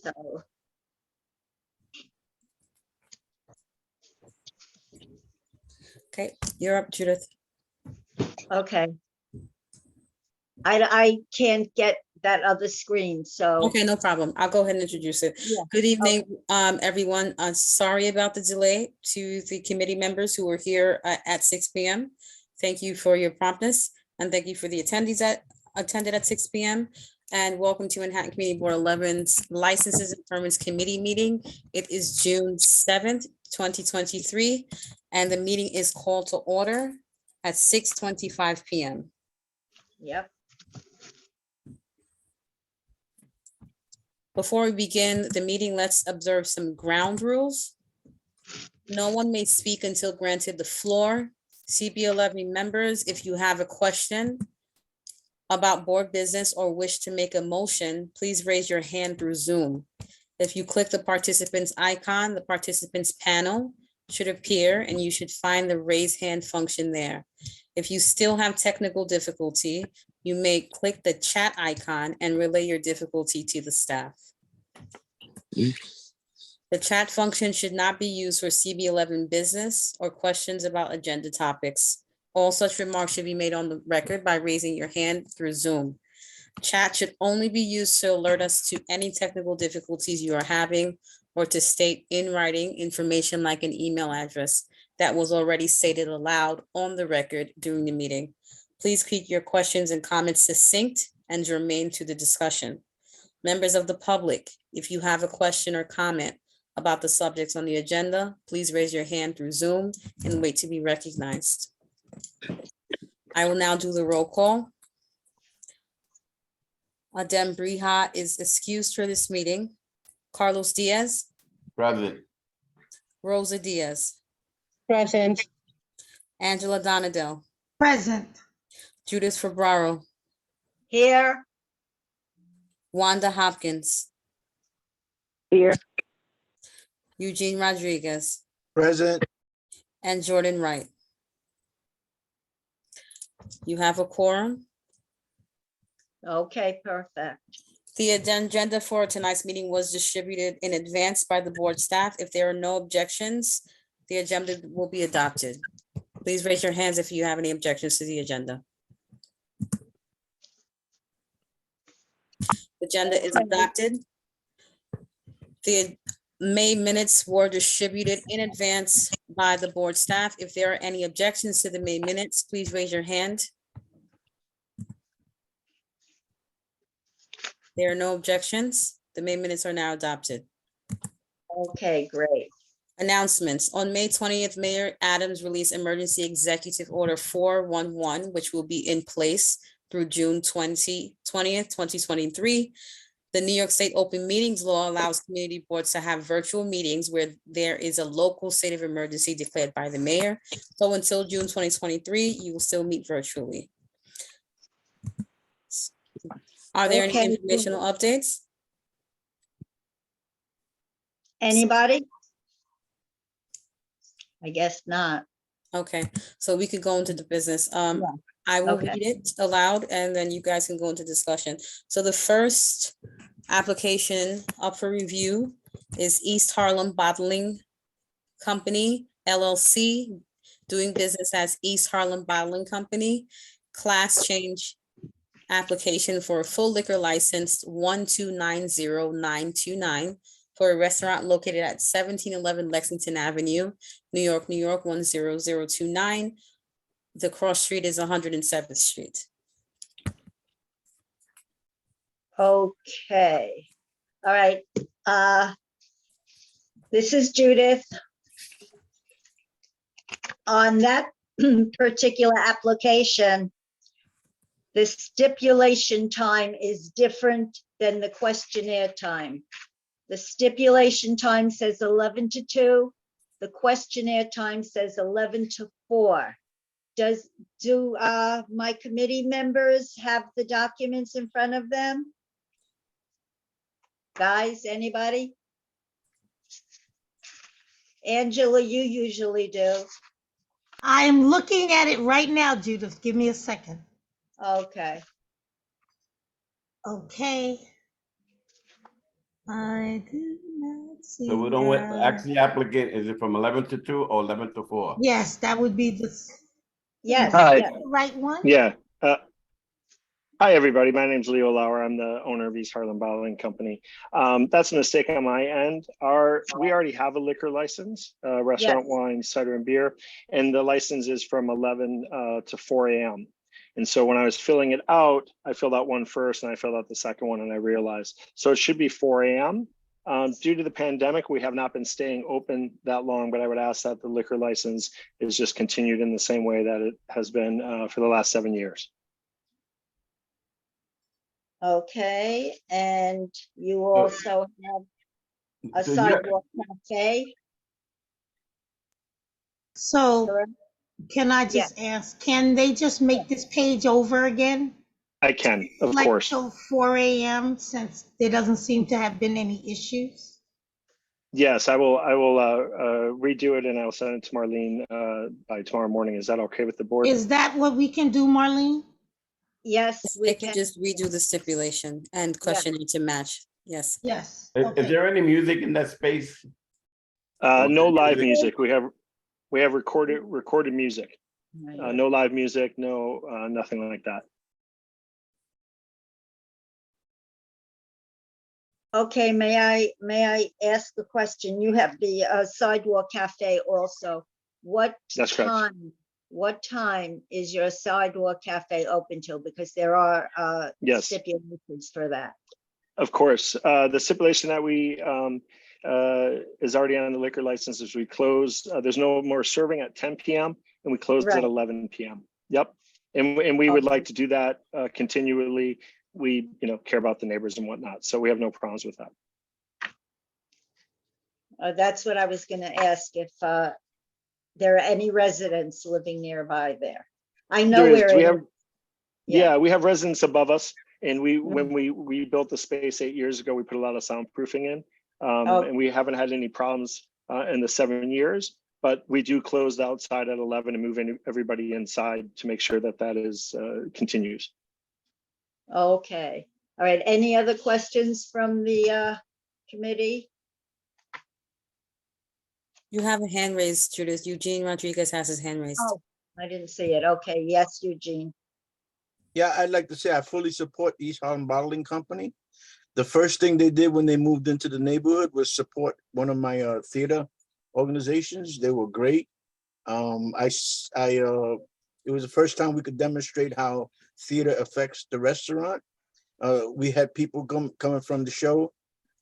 So, Okay, you're up, Judith. okay. I can't get that other screen, so. Okay, no problem. I'll go ahead and introduce it. Yeah, Good evening, everyone. Sorry about the delay to the committee members who were here at 6 p.m. Thank you for your promptness and thank you for the attendees that attended at 6 p.m. And welcome to Manhattan Community Board 11's Licenses and Permits Committee meeting. It is June 7th, 2023, and the meeting is called to order at 6:25 p.m. yep. Before we begin the meeting, let's observe some ground rules. No one may speak until granted the floor. CB11 members, if you have a question about board business or wish to make a motion, please raise your hand through Zoom. If you click the participants icon, the participants panel should appear and you should find the raise hand function there. If you still have technical difficulty, you may click the chat icon and relay your difficulty to the staff. The chat function should not be used for CB11 business or questions about agenda topics. All such remarks should be made on the record by raising your hand through Zoom. Chat should only be used to alert us to any technical difficulties you are having or to state in writing information like an email address that was already stated aloud on the record during the meeting. Please keep your questions and comments succinct and germane to the discussion. Members of the public, if you have a question or comment about the subjects on the agenda, please raise your hand through Zoom and wait to be recognized. I will now do the roll call. Adem Briha is excused for this meeting. Carlos Diaz, Present. Rosa Diaz, Present. Angela Donadell, Present. Judith Ferraro, Here, Wanda Hopkins, Here. Eugene Rodriguez, Present. and Jordan Wright. You have a quorum. okay, perfect. The agenda for tonight's meeting was distributed in advance by the board staff. If there are no objections, the agenda will be adopted. Please raise your hands if you have any objections to the agenda. Agenda is adopted. The May minutes were distributed in advance by the board staff. If there are any objections to the May minutes, please raise your hand. There are no objections. The May minutes are now adopted. Okay, great. Announcements. On May 20th, Mayor Adams released Emergency Executive Order 411, which will be in place through June 20th, 2023. The New York State Open Meetings Law allows community boards to have virtual meetings where there is a local state of emergency declared by the mayor. So until June 2023, you will still meet virtually. Are there Okay. any informational updates? Anybody? I guess not. Okay, so we could go into the business. I will Okay. read it aloud and then you guys can go into discussion. So the first application up for review is East Harlem Bottling Company LLC, doing business as East Harlem Bottling Company, class change application for a full liquor license 1290929 for a restaurant located at 1711 Lexington Avenue, New York, 10029. The cross street is 107th Street. Okay, all right. This is Judith. On that particular application, the stipulation time is different than the questionnaire time. The stipulation time says 11 to 2. The questionnaire time says 11 to 4. Do my committee members have the documents in front of them? Guys, anybody? Angela, you usually do. I'm looking at it right now, Judith. Give me a second. Okay, Okay. I did not see So we don't that. ask the applicant, is it from 11 to 2 or 11 to 4? Yes, that would be the Yes, Hi. yes. right one. Yeah. Hi, everybody. My name's Leo Lauer. I'm the owner of East Harlem Bottling Company. That's a mistake on my end. We already have a liquor license, restaurant Yes. wine, cider and beer, and the license is from 11 to 4 a.m. And so when I was filling it out, I filled out one first and I filled out the second one and I realized, so it should be 4 a.m. Due to the pandemic, we have not been staying open that long, but I would ask that the liquor license is just continued in the same way that it has been for the last 7 years. Okay, and you also have a So you- sidewalk cafe, So correct? can I just ask, can they just make this page over again? I can, of Like course. till 4 a.m. since there doesn't seem to have been any issues? Yes, I will redo it and I'll send it to Marlene by tomorrow morning. Is that okay with the board? Is that what we can do, Marlene? Yes, we They can can. just redo the stipulation and question it to match. Yes. Yes. Is Okay. there any music in that space? No live Music. music. We have recorded music. No live music, no nothing like that. Okay, may I ask the question? You have the sidewalk cafe also. What That's correct. time is your sidewalk cafe open till? Because there are Yes. stipulations for that. Of course, the stipulation that we is already on the liquor license is we close. There's no more serving at 10 p.m. and we close Right. at 11 p.m. Yep, and we would Okay. like to do that continually. We care about the neighbors and whatnot, so we have no problems with that. That's what I was going to ask, if there are any residents living nearby there. I know There is. where We it have is. yeah, we have residents above us, and when we built the space 8 years ago, we put a lot of soundproofing in, Oh. and we haven't had any problems in the 7 years. But we do close the outside at 11 and move everybody inside to make sure that is continues. Okay, all right. Any other questions from the committee? You have a hand raised, Judith. Eugene Rodriguez has his hand raised. Oh, I didn't see it. Okay, yes, Eugene. Yeah, I'd like to say I fully support East Harlem Bottling Company. The first thing they did when they moved into the neighborhood was support one of my theater organizations. They were great. It was the first time we could demonstrate how theater affects the restaurant. We had people coming from the show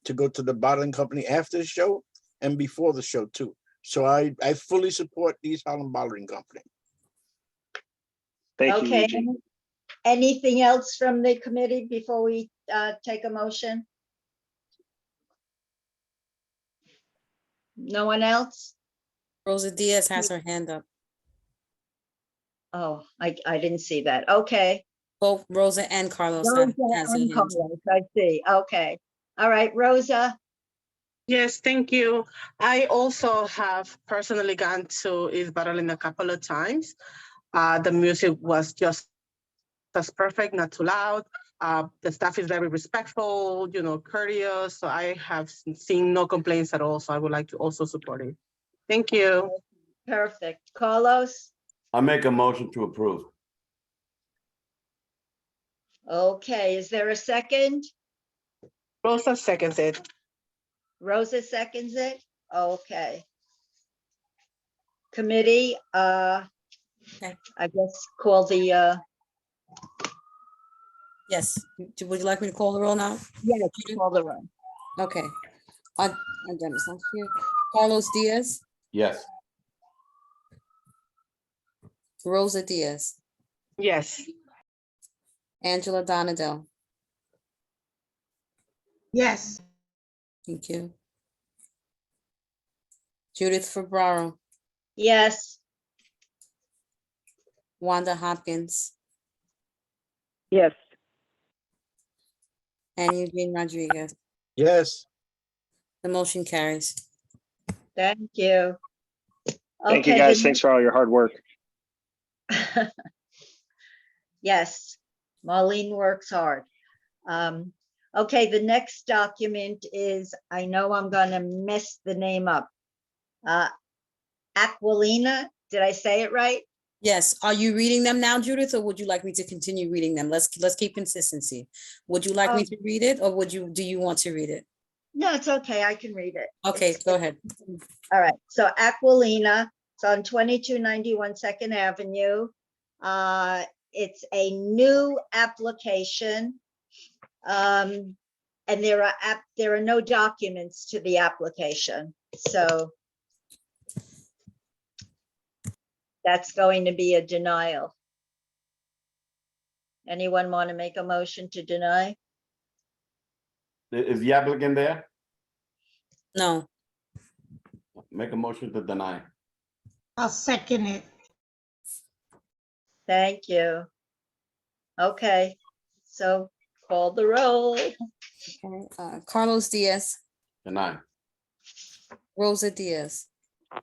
to go to the bottling company after the show and before the show too. So I fully support East Harlem Bottling Company. Thank you, Okay, Eugene. anything else from the committee before we take a motion? No one else? Rosa Diaz has her hand up. Oh, I didn't see that. Okay. Both Rosa and Carlos Rosa has their and hands up. Carlos, I see. Okay. All right, Rosa. Yes, thank you. I also have personally gone to East Battling a couple of times. The music was just as perfect, not too loud. The staff is very respectful, courteous. So I have seen no complaints at all. So I would like to also support it. Thank you. Perfect. Carlos? I make a motion to approve. Okay, is there a second? Rosa seconds it. Rosa seconds it? Okay. Committee, Okay. I guess call the, Yes. Would you like me to call the roll now? yeah, call the room. Okay. Agenda's not here. Carlos Diaz, Yes. Rosa Diaz, Yes. Angela Donadell. Yes. Thank you. Judith Ferraro, Yes, Wanda Hopkins, Yes. and Eugene Rodriguez. Yes. The motion carries. thank you. Thank you, Okay, guys. the Thanks for all your hard work. Yes, Marlene works hard. Okay, the next document is, I know I'm gonna mess the name up. Aquilina, did I say it right? Yes, are you reading them now, Judith, or would you like me to continue reading them? Let's keep consistency. Would you like me Oh. to read it, or do you want to read it? No, it's okay, I can read it. Okay, It's- go ahead. All right, so Aquilina, it's on 2291 Second Avenue. It's a new application. And there are no documents to the application, so that's going to be a denial. Anyone want to make a motion to deny? Is the applicant there? No, Make a motion to deny. I'll second it. Thank you. Okay, so call the roll. okay, Carlos Diaz, Deny. Rosa Diaz,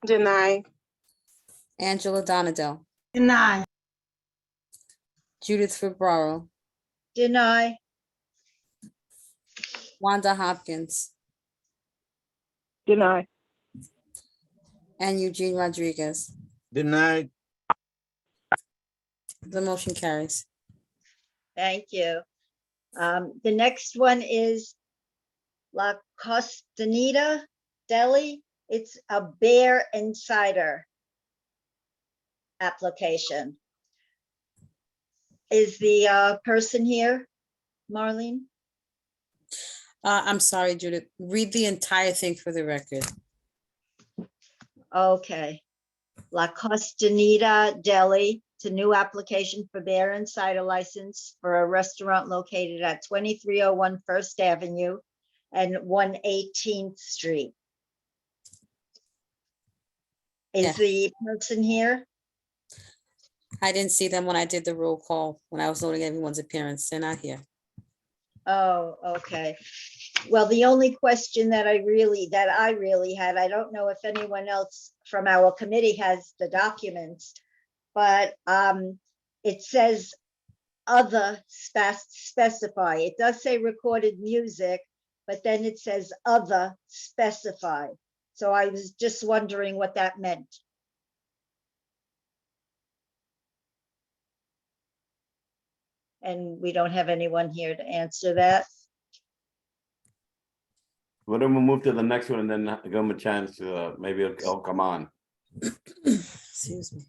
Deny. Angela Donadell, Deny. Judith Ferraro, Deny. Wanda Hopkins, Deny. and Eugene Rodriguez. Denied. The motion carries. Thank you. The next one is La Costanita Deli. It's a beer and cider application. Is the person here, Marlene? I'm sorry, Judith, read the entire thing for the record. Okay. La Costanita Deli. It's a new application for beer and cider license for a restaurant located at 2301 First Avenue and 118th Street. Yeah. Is the person here? I didn't see them when I did the roll call, when I was noting everyone's appearance. They're not here. Oh, okay. Well, the only question that I really had, I don't know if anyone else from our committee has the documents, but it says other specify. It does say recorded music, but then it says other specify. So I was just wondering what that meant. And we don't have anyone here to answer that. Why don't we move to the next one and then give them a chance to, maybe it'll come on. Excuse me.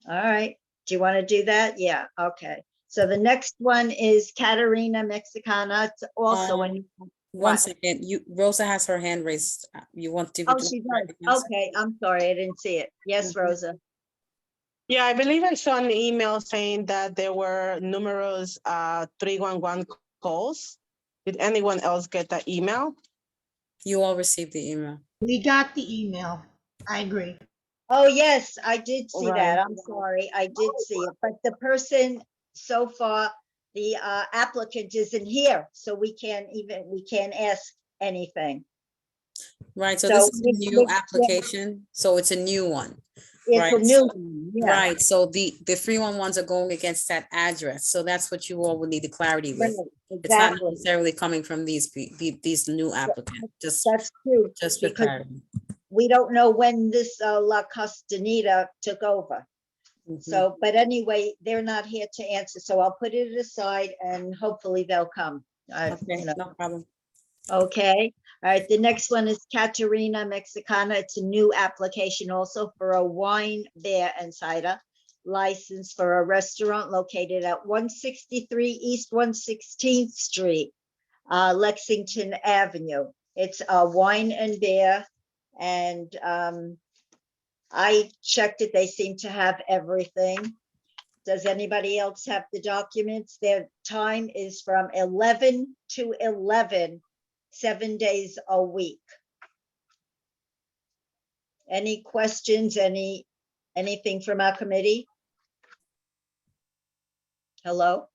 All right, do you want to do that? Yeah, okay. So the next one is Caterina Mexicana. It's also a. One What? second, Rosa has her hand raised. You want to? Oh, would you she like does. to answer? Okay, I'm sorry, I didn't see it. Yes, Mhm. Rosa. Yeah, I believe I saw an email saying that there were numerous 311 calls. Did anyone else get that email? You all received the email. We got the email. I agree. Oh, yes, I did see that. Right. I'm sorry, I did see it, but the person so far, the applicant isn't here, so we can't ask anything. Right, so So this is a which- new which- application, so it's a new one. It's a Right, new, so- one, yeah. Right, so the 311s are going against that address, so that's what you all would need the clarity with. Right, It's not exactly. necessarily coming from these new applicants, just That's true, for because clarity. we don't know when this La Costanita took over. Mhm. So, but anyway, they're not here to answer, so I'll put it aside and hopefully they'll come. Okay, no problem. Okay, all right, the next one is Caterina Mexicana. It's a new application also for a wine, beer and cider license for a restaurant located at 163 East 116th Street, Lexington Avenue. It's a wine and beer, and I checked it, they seem to have everything. Does anybody else have the documents? Their time is from 11 to 11, 7 days a week. Any questions, anything from our committee? Hello?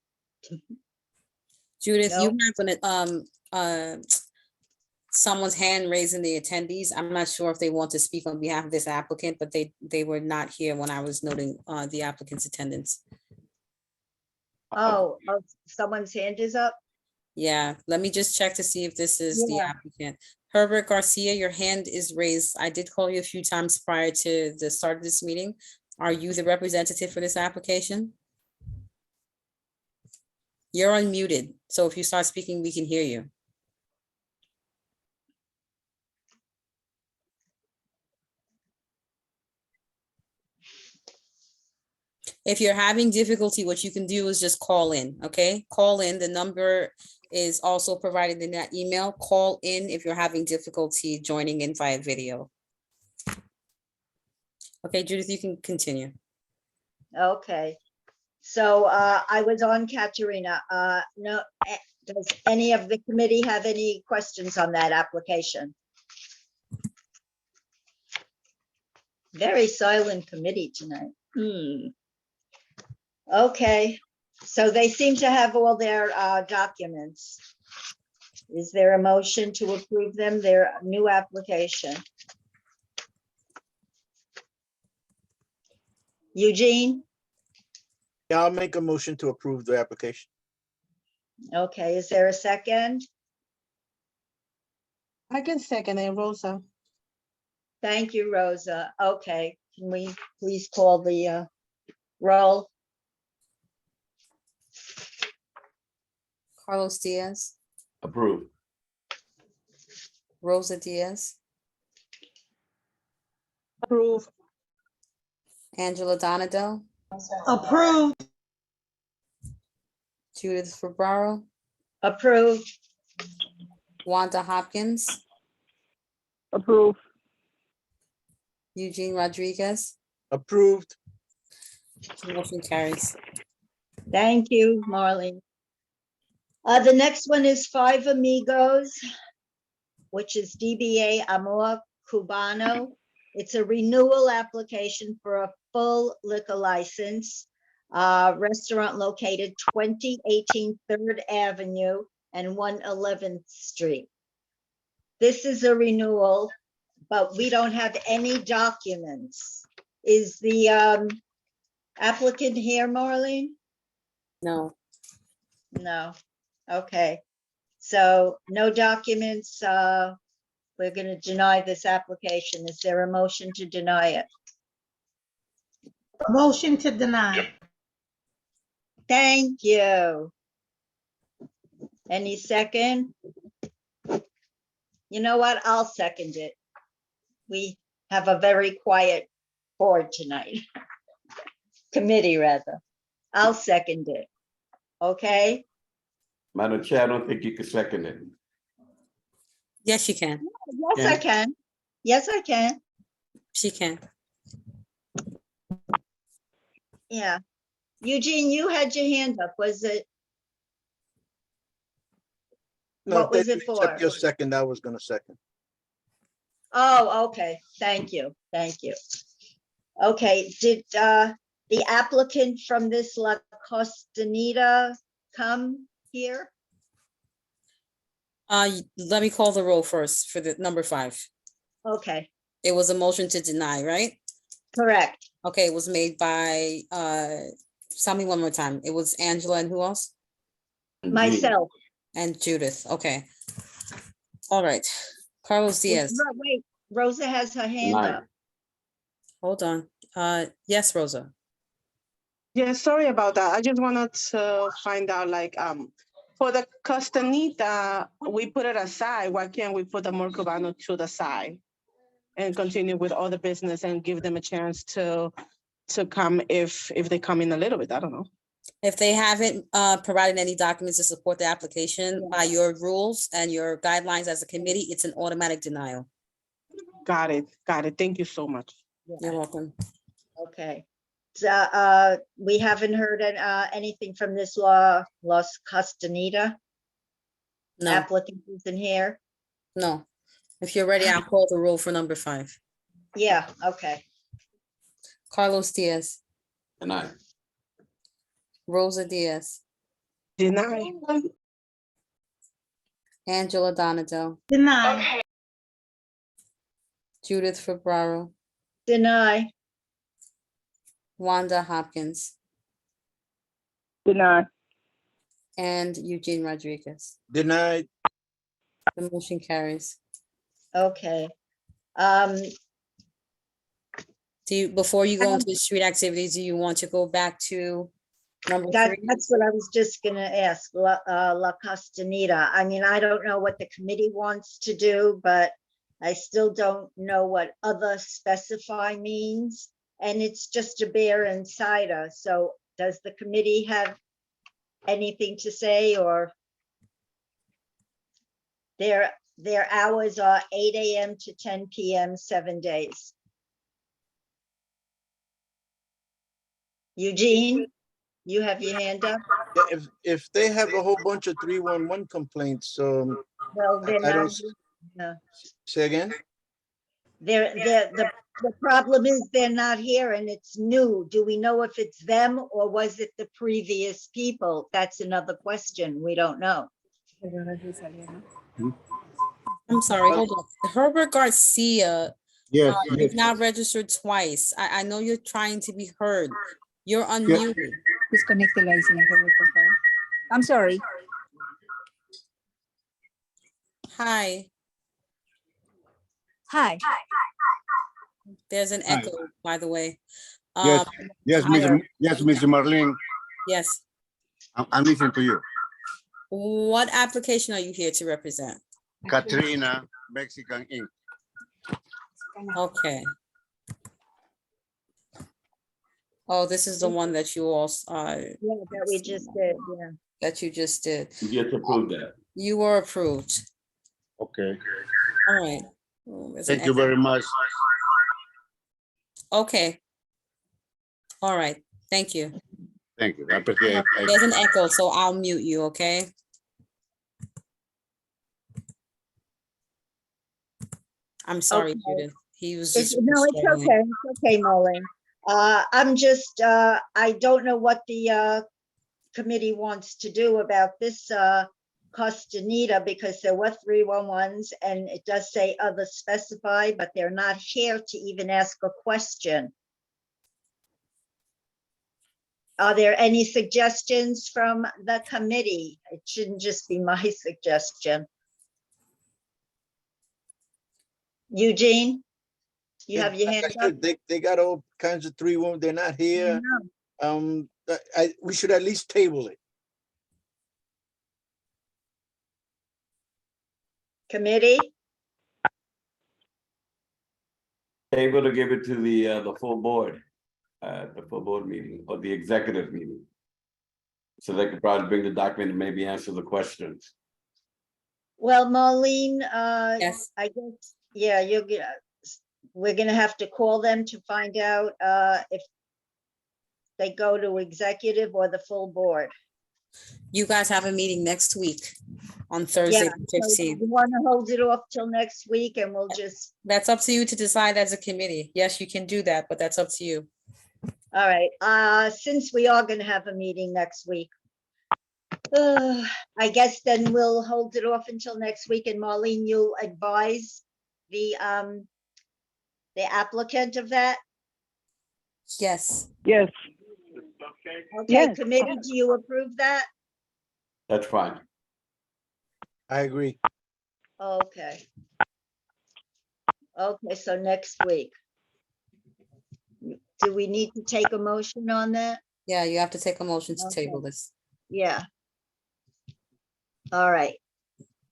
Judith, No? you have someone's hand raised in the attendees. I'm not sure if they want to speak on behalf of this applicant, but they were not here when I was noting the applicant's attendance. Oh, someone's hand is up? Yeah, let me just check to see if this is the Yeah. applicant. Herbert Garcia, your hand is raised. I did call you a few times prior to the start of this meeting. Are you the representative for this application? You're unmuted, so if you start speaking, we can hear you. If you're having difficulty, what you can do is just call in, okay? Call in. The number is also provided in that email. Call in if you're having difficulty joining in via video. Okay, Judith, you can continue. Okay. So I was on Katerina. No, does any of the committee have any questions on that application? Very silent committee tonight. Okay, so they seem to have all their documents. Is there a motion to approve them, their new application? Eugene? Yeah, I'll make a motion to approve the application. Okay, is there a second? I can second it, Rosa. Thank you, Rosa. Okay, can we please call the roll? Carlos Diaz, Approved. Rosa Diaz, Approve. Angela Donadell, Approved. Judith Ferraro, Approved. Wanda Hopkins, Approve. Eugene Rodriguez. Approved. Motion carries. Thank you, Marlene. The next one is Five Amigos, which is DBA Amor Cubano. It's a renewal application for a full liquor license. Restaurant located 2018 3rd Avenue and 111th Street. This is a renewal, but we don't have any documents. Is the applicant here, Marlene? No, No. Okay. So no documents. We're going to deny this application. Is there a motion to deny it? Motion to deny. Thank you. Any second? You know what? I'll second it. We have a very quiet board tonight. Committee, rather. I'll second it. Okay? Madam Chair, I don't think you can second it. yes, she can. Yes, I can. Yes, I can. She can. Yeah. Eugene, you had your hand up. Was it? No, What if they was it didn't accept for? your second, I was gonna second. Oh, okay. Thank you. Thank you. Okay, did the applicant from this La Costanita come here? Let me call the roll first for the number 5. Okay, It was a motion to deny, right? correct. Okay, it was made by, tell me one more time. It was Angela and who else? Myself. And Judith. Okay. All right. Carlos Diaz, Wait, Rosa has her hand Denied. up. hold on. Yes, Rosa. Yeah, sorry about that. I just wanted to find out, like, for the Costanita, we put it aside. Why can't we put the Amor Cubano to the side and continue with all the business and give them a chance to come if they come in a little bit? I don't know. If they haven't provided any documents to support the application by your rules and your guidelines as a committee, it's an automatic denial. Got it. Got it. Thank you so much. You're welcome. Okay. So we haven't heard anything from this Las Costanita No, applicant isn't here? no. If you're ready, I'll call the roll for number 5. Yeah, okay. Carlos Diaz, Denied. Rosa Diaz, Deny. Angela Donadell, Deny. Judith Ferraro, Deny. Wanda Hopkins, Deny. and Eugene Rodriguez. Denied. The motion carries. Okay. Do you, before you go into the street activities, do you want to go back to number 3? That's what I was just gonna ask, La Costanita. I mean, I don't know what the committee wants to do, but I still don't know what other specify means. And it's just a beer and cider. So does the committee have anything to say, or? Their hours are 8 AM to 10 PM, 7 days. Eugene, you have your hand up? Yeah, if they have a whole bunch of 311 complaints, Well, they're I not, don't, no. say again? The problem is they're not here and it's new. Do we know if it's them or was it the previous people? That's another question. We don't know. I'm sorry, hold on. Herbert Garcia Yes, is not registered twice. I know you're trying to be heard. You're unmuted. Disconnecte la señor Robert, por favor. I'm sorry. Hi, Hi. there's an Hi. echo, by the way. yes, yes, hi, Mr. Marlene, Yes. I'm listening to you. What application are you here to represent? Katrina, Mexican Inc. Okay. Oh, this is the one that you all, Yeah, that we just did, yeah. that you just did. You just approved that. You were approved. Okay, All right. Oh, there's an thank you echo. very much. Okay. All right, thank you. Thank you. I appreciate it. There's an echo, so I'll mute you, okay? I'm sorry, Okay. Judith. He was It's, just. no, it's struggling. okay. It's okay, Marlene. I'm just, I don't know what the committee wants to do about this Costanita because there were 311s and it does say other specified, but they're not here to even ask a question. Are there any suggestions from the committee? It shouldn't just be my suggestion. Eugene? You Yeah, have your like I hand up? said, they got all kinds of 311, they're not here. No. We should at least table it. Committee? Able to give it to the full board, the full board meeting or the executive meeting. So they could probably bring the document and maybe answer the questions. Well, Marlene, Yes, I guess, yeah, we're gonna have to call them to find out if they go to executive or the full board. you guys have a meeting next week on Thursday, Yeah, the so 15th. we want to hold it off till next week and we'll just, That's up to you to decide as a committee. Yes, you can do that, but that's up to you. all right, since we are gonna have a meeting next week. I guess then we'll hold it off until next week and Marlene, you'll advise the applicant of that? Yes, Yes, Okay, Yes. committee, do you approve that? That's fine. I agree. Okay. Okay, so next week. Do we need to take a motion on that? yeah, you have to take a motion to Okay. table this. Yeah. All right.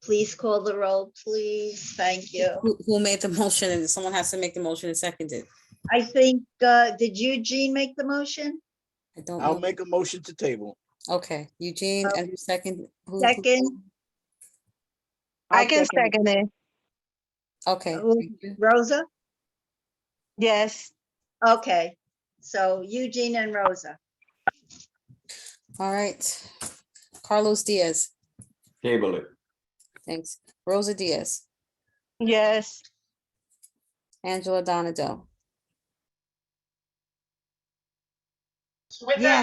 Please call the roll, please. Thank you. Who made the motion? And someone has to make the motion and second it. I think, did Eugene make the motion? I don't I'll know. make a motion to table. Okay, Eugene, Oh. and who second? Second. I can second it. Okay, Who- thank you. Rosa? Yes. Okay, so Eugene and Rosa. All right. Carlos Diaz, Table it. thanks. Rosa Diaz, Yes. Angela Donadell, Yes, With that being I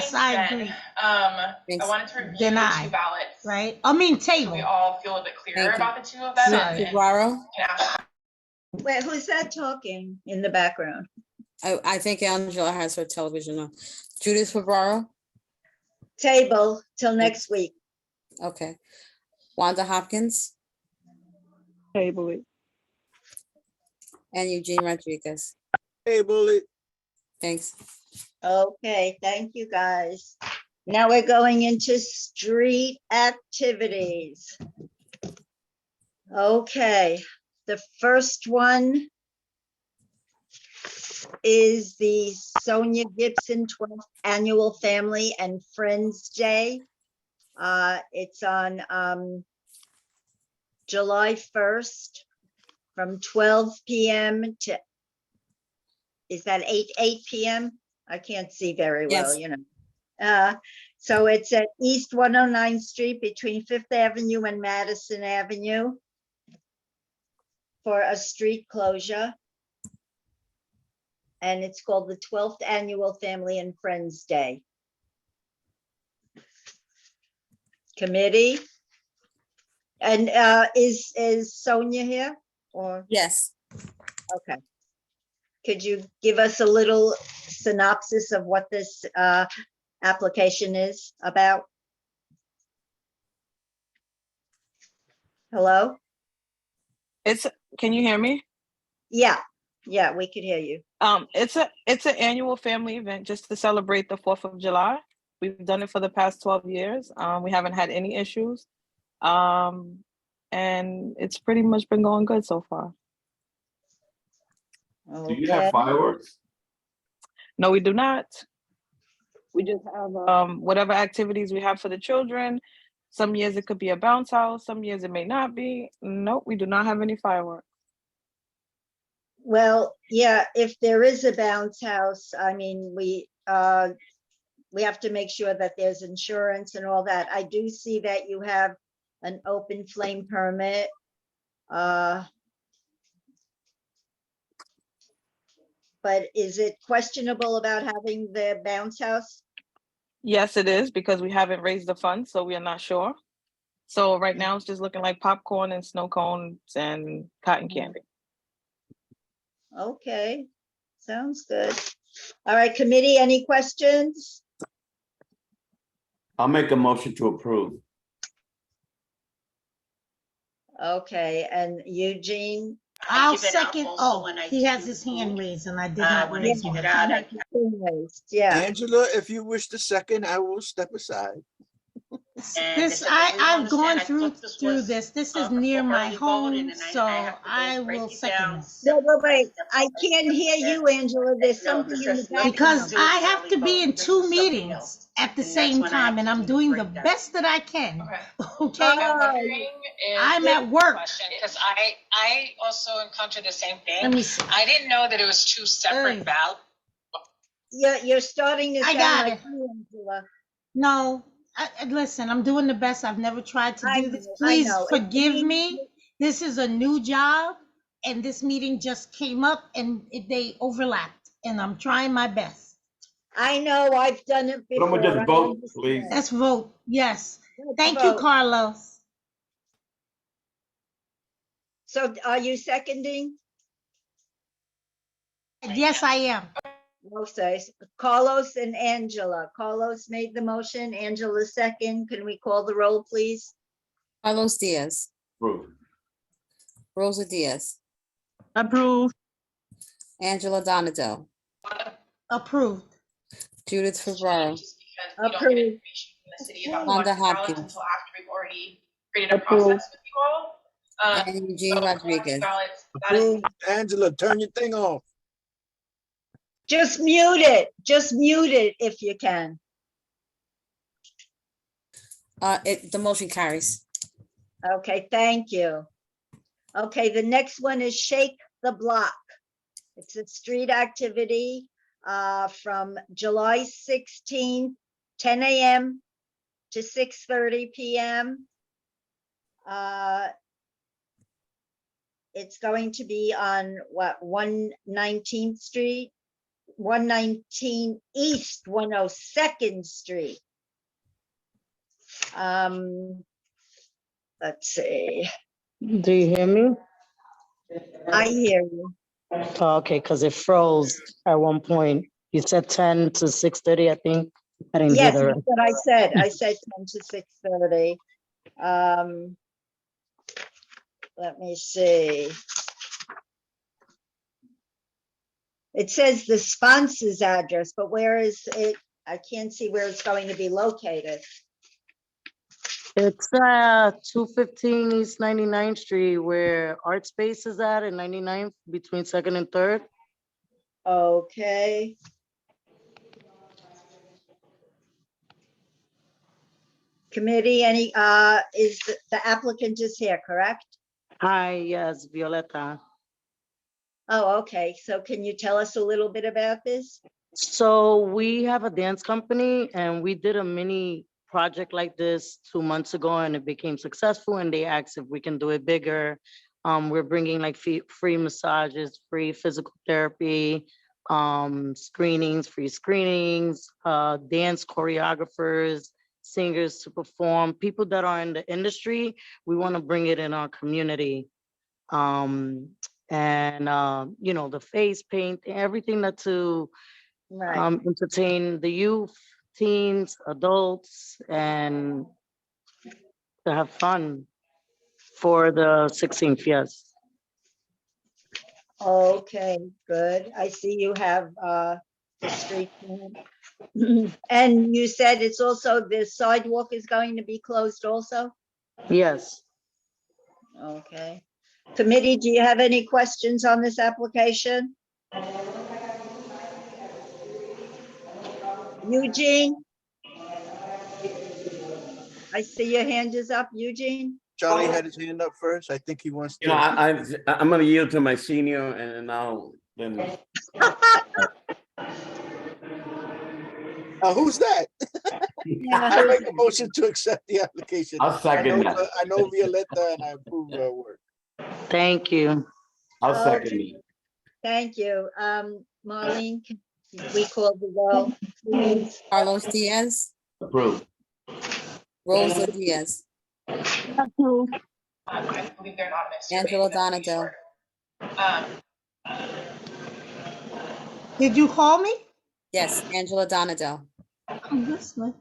said, agree. I Thanks. wanted to review Deny. the two ballots. Right? I mean, So we table. all feel a bit clearer Thank you. about the two of them. Sorry. and Ferraro. can ask Wait, who's that talking in the background? I think Angela has her television on. Judith Ferraro, Table till next week. Okay. Wanda Hopkins Table it. and Eugene Rodriguez. Table it. Thanks. Okay, thank you, guys. Now we're going into street activities. Okay, the first one is the Sonia Gibson 12th Annual Family and Friends Day. It's on July 1st from 12 p.m. to, is that 8 p.m.? I can't see very well, Yes. you know. So it's at East 109th Street between Fifth Avenue and Madison Avenue for a street closure. And it's called the 12th Annual Family and Friends Day. Committee. And is Sonia here or? Yes. Okay. Could you give us a little synopsis of what this application is about? Hello? Can you hear me? Yeah, we could hear you. It's an annual family event just to celebrate the 4th of July. We've done it for the past 12 years. We haven't had any issues. And it's pretty much been going good so far. Do you have fireworks? No, we do not. We just have whatever activities we have for the children. Some years it could be a bounce house, some years it may not be. Nope, we do not have any fireworks. Well, yeah, if there is a bounce house, I mean, we have to make sure that there's insurance and all that. I do see that you have an open flame permit. But is it questionable about having the bounce house? Yes, it is, because we haven't raised the funds, so we are not sure. So right now it's just looking like popcorn and snow cones and cotton candy. Okay, sounds good. All right, committee, any questions? I'll make a motion to approve. Okay, and Eugene? I'll second. Oh, he has his hand raised and I did not When I raise give mine. it out, I Yeah, Angela, if you wish to second, I will step aside. And This, if everyone I've understand, gone I through thought this was this. This is a near my early vote, and home, then so have to go I break will it second down this. step by wait, step I by can't step, hear you, and Angela. There's no, something this in the has nothing background. Because to do with I have early to be vote. in This 2 is something meetings else. at the And that's same when I have time, and to I'm do the doing the breakdown. best that I can. Okay. Okay, I'm wondering if I'm at work. because I also encountered the same Let thing. me see. I didn't know that it was two separate Hey. ballots. You're starting to I sound got like it. you, Angela. No, listen, I'm doing the best. I've never tried to do this. I Please know. forgive me. This is a new job, and this meeting just came up and they overlapped, and I'm trying my best. I know, I've done it Why don't we before. just I vote, understand. please? Let's vote. Yes. Let's Thank you, vote. Carlos. So are you seconding? Yes, I am. Okay, Carlos and Angela. Carlos made the motion, Angela second. Can we call the roll, please? Carlos Diaz, Approve. Rosa Diaz, Approved. Angela Donadell, Approved. Judith Ferraro, Just because we don't get Approved. information from the city about Wanda collecting ballots Hopkins. until after we've already created a process with you all. and Eugene So collecting Rodriguez. ballots, that is Approve. Angela, turn your thing off. Just mute it. Just mute it if you can. The motion carries. Okay, thank you. Okay, the next one is Shake the Block. It's a street activity from July 16th, 10 a.m. to 6:30 p.m. It's going to be on what, 119th Street, 119 East 102nd Street. Let's see. Do you hear me? I hear you. Oh, okay, because it froze at one point. You said 10 to 6:30, I think. I didn't hear Yes, the that's rest. what I said. I said 10 to 6:30. Let me see. It says the sponsor's address, but where is it? I can't see where it's going to be located. It's 215 East 99th Street where Art Space is at in 99th between 2nd and 3rd. Okay. Committee, is the applicant is here, correct? Hi, yes, Violeta. Oh, okay. So can you tell us a little bit about this? So we have a dance company and we did a mini project like this 2 months ago and it became successful and they asked if we can do it bigger. We're bringing like free massages, free physical therapy, free screenings, dance choreographers, singers to perform, people that are in the industry. We want to bring it in our community. You know, the face paint, everything that to Right. entertain the youth, teens, adults, and to have fun for the 16th, yes. Okay, good. I see you have the street plan. And you said it's also, the sidewalk is going to be closed also? Yes. Okay. Committee, do you have any questions on this application? Eugene? I see your hand is up, Eugene. Charlie had his hand up first. I think he wants You know, to. I'm gonna yield to my senior and now then. Who's that? Yeah, I make a motion to accept the application. I'll second that. I know Violetta and I approve her work. Thank you. I'll second Okay. it. Thank you. Marlene, can we call the roll, please? Carlos Diaz, Approved. Rosa Diaz, I believe they're anonymous. Your Angela name is Donadell, short. Did you call me? yes, Angela Donadell. Oh, this one.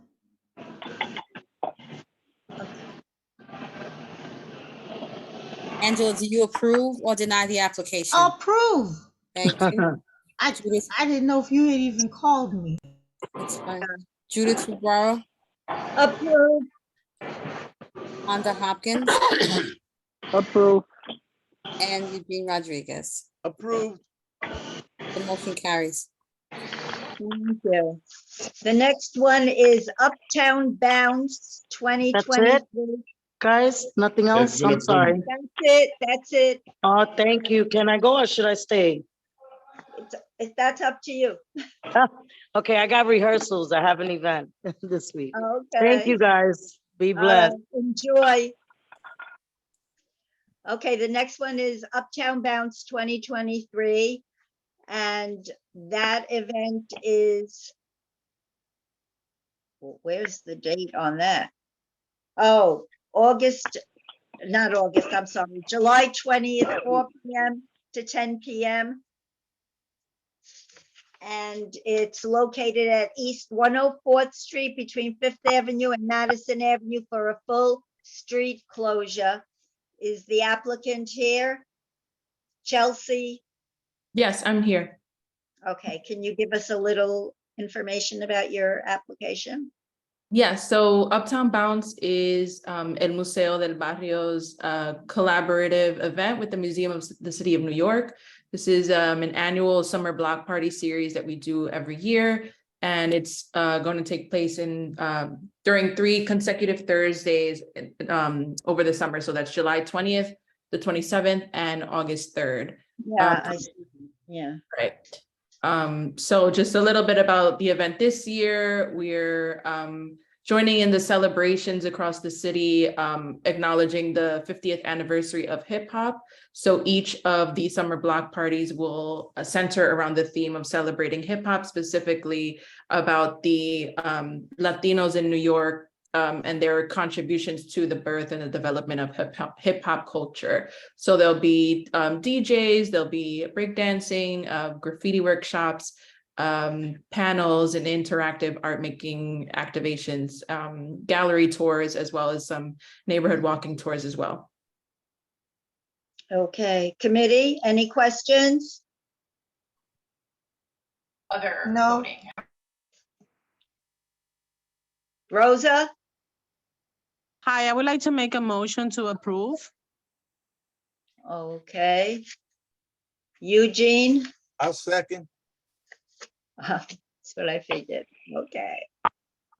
Angela, do you approve or deny the application? Approve. Thank you. I Judith, didn't know if you had even called me. that's fine. Judith Fubaro, Approved. Wanda Hopkins, Approve. and Eugene Rodriguez. Approved. The motion carries. Thank you. The next one is Uptown Bounce That's 2023. it, guys? Nothing That's else? been I'm sorry. approved. That's it, that's it. Oh, thank you. Can I go or should I stay? That's up to you. Okay, I got rehearsals. I have an event this week. Okay. Thank you, guys. Be All blessed. right, enjoy. Okay, the next one is Uptown Bounce 2023. And that event is, where's the date on that? Oh, July 20th, 4 p.m. to 10 p.m. And it's located at East 104th Street between Fifth Avenue and Madison Avenue for a full street closure. Is the applicant here? Chelsea? Yes, I'm here. Okay, can you give us a little information about your application? Yes, so Uptown Bounce is El Museo del Barrio's collaborative event with the Museum of the City of New York. This is an annual summer block party series that we do every year. And it's going to take place during 3 consecutive Thursdays over the summer. So that's July 20th, the 27th, and August 3rd. Yeah, I see. Yeah. Right. So just a little bit about the event this year. We're joining in the celebrations across the city, acknowledging the 50th anniversary of hip hop. So each of the summer block parties will center around the theme of celebrating hip hop, specifically about the Latinos in New York and their contributions to the birth and the development of hip hop culture. So there'll be DJs, there'll be breakdancing, graffiti workshops, panels and interactive art making activations, gallery tours, as well as some neighborhood walking tours as well. Okay, committee, any questions? Other No. voting. Rosa? Hi, I would like to make a motion to approve. Okay. Eugene? I'll second. That's what I figured. Okay.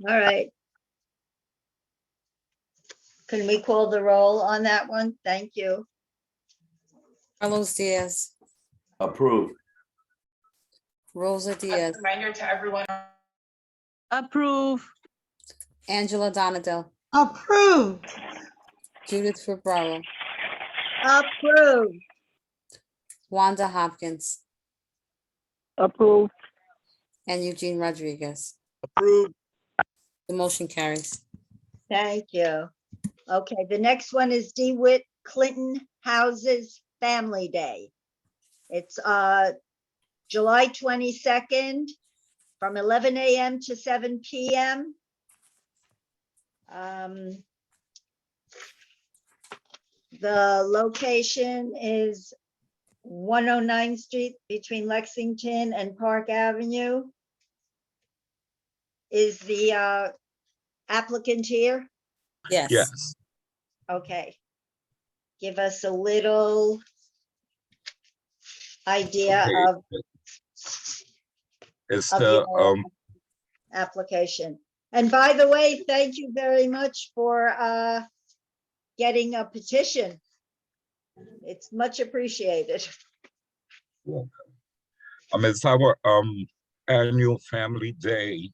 All right. Can we call the roll on that one? Thank you. Carlos Diaz, Approve. Rosa As a Diaz, reminder to everyone, Approve. Angela Donadell, Approved. Judith Ferraro, Approved. Wanda Hopkins, Approve. and Eugene Rodriguez. Approved. The motion carries. Thank you. Okay, the next one is DeWitt Clinton Houses Family Day. It's July 22nd from 11 a.m. to 7 p.m. The location is 109th Street between Lexington and Park Avenue. Is the applicant here? Yes. Okay. Give us a little idea Okay. of It's of the your application. And by the way, thank you very much for getting a petition. It's much appreciated. it's our annual family day.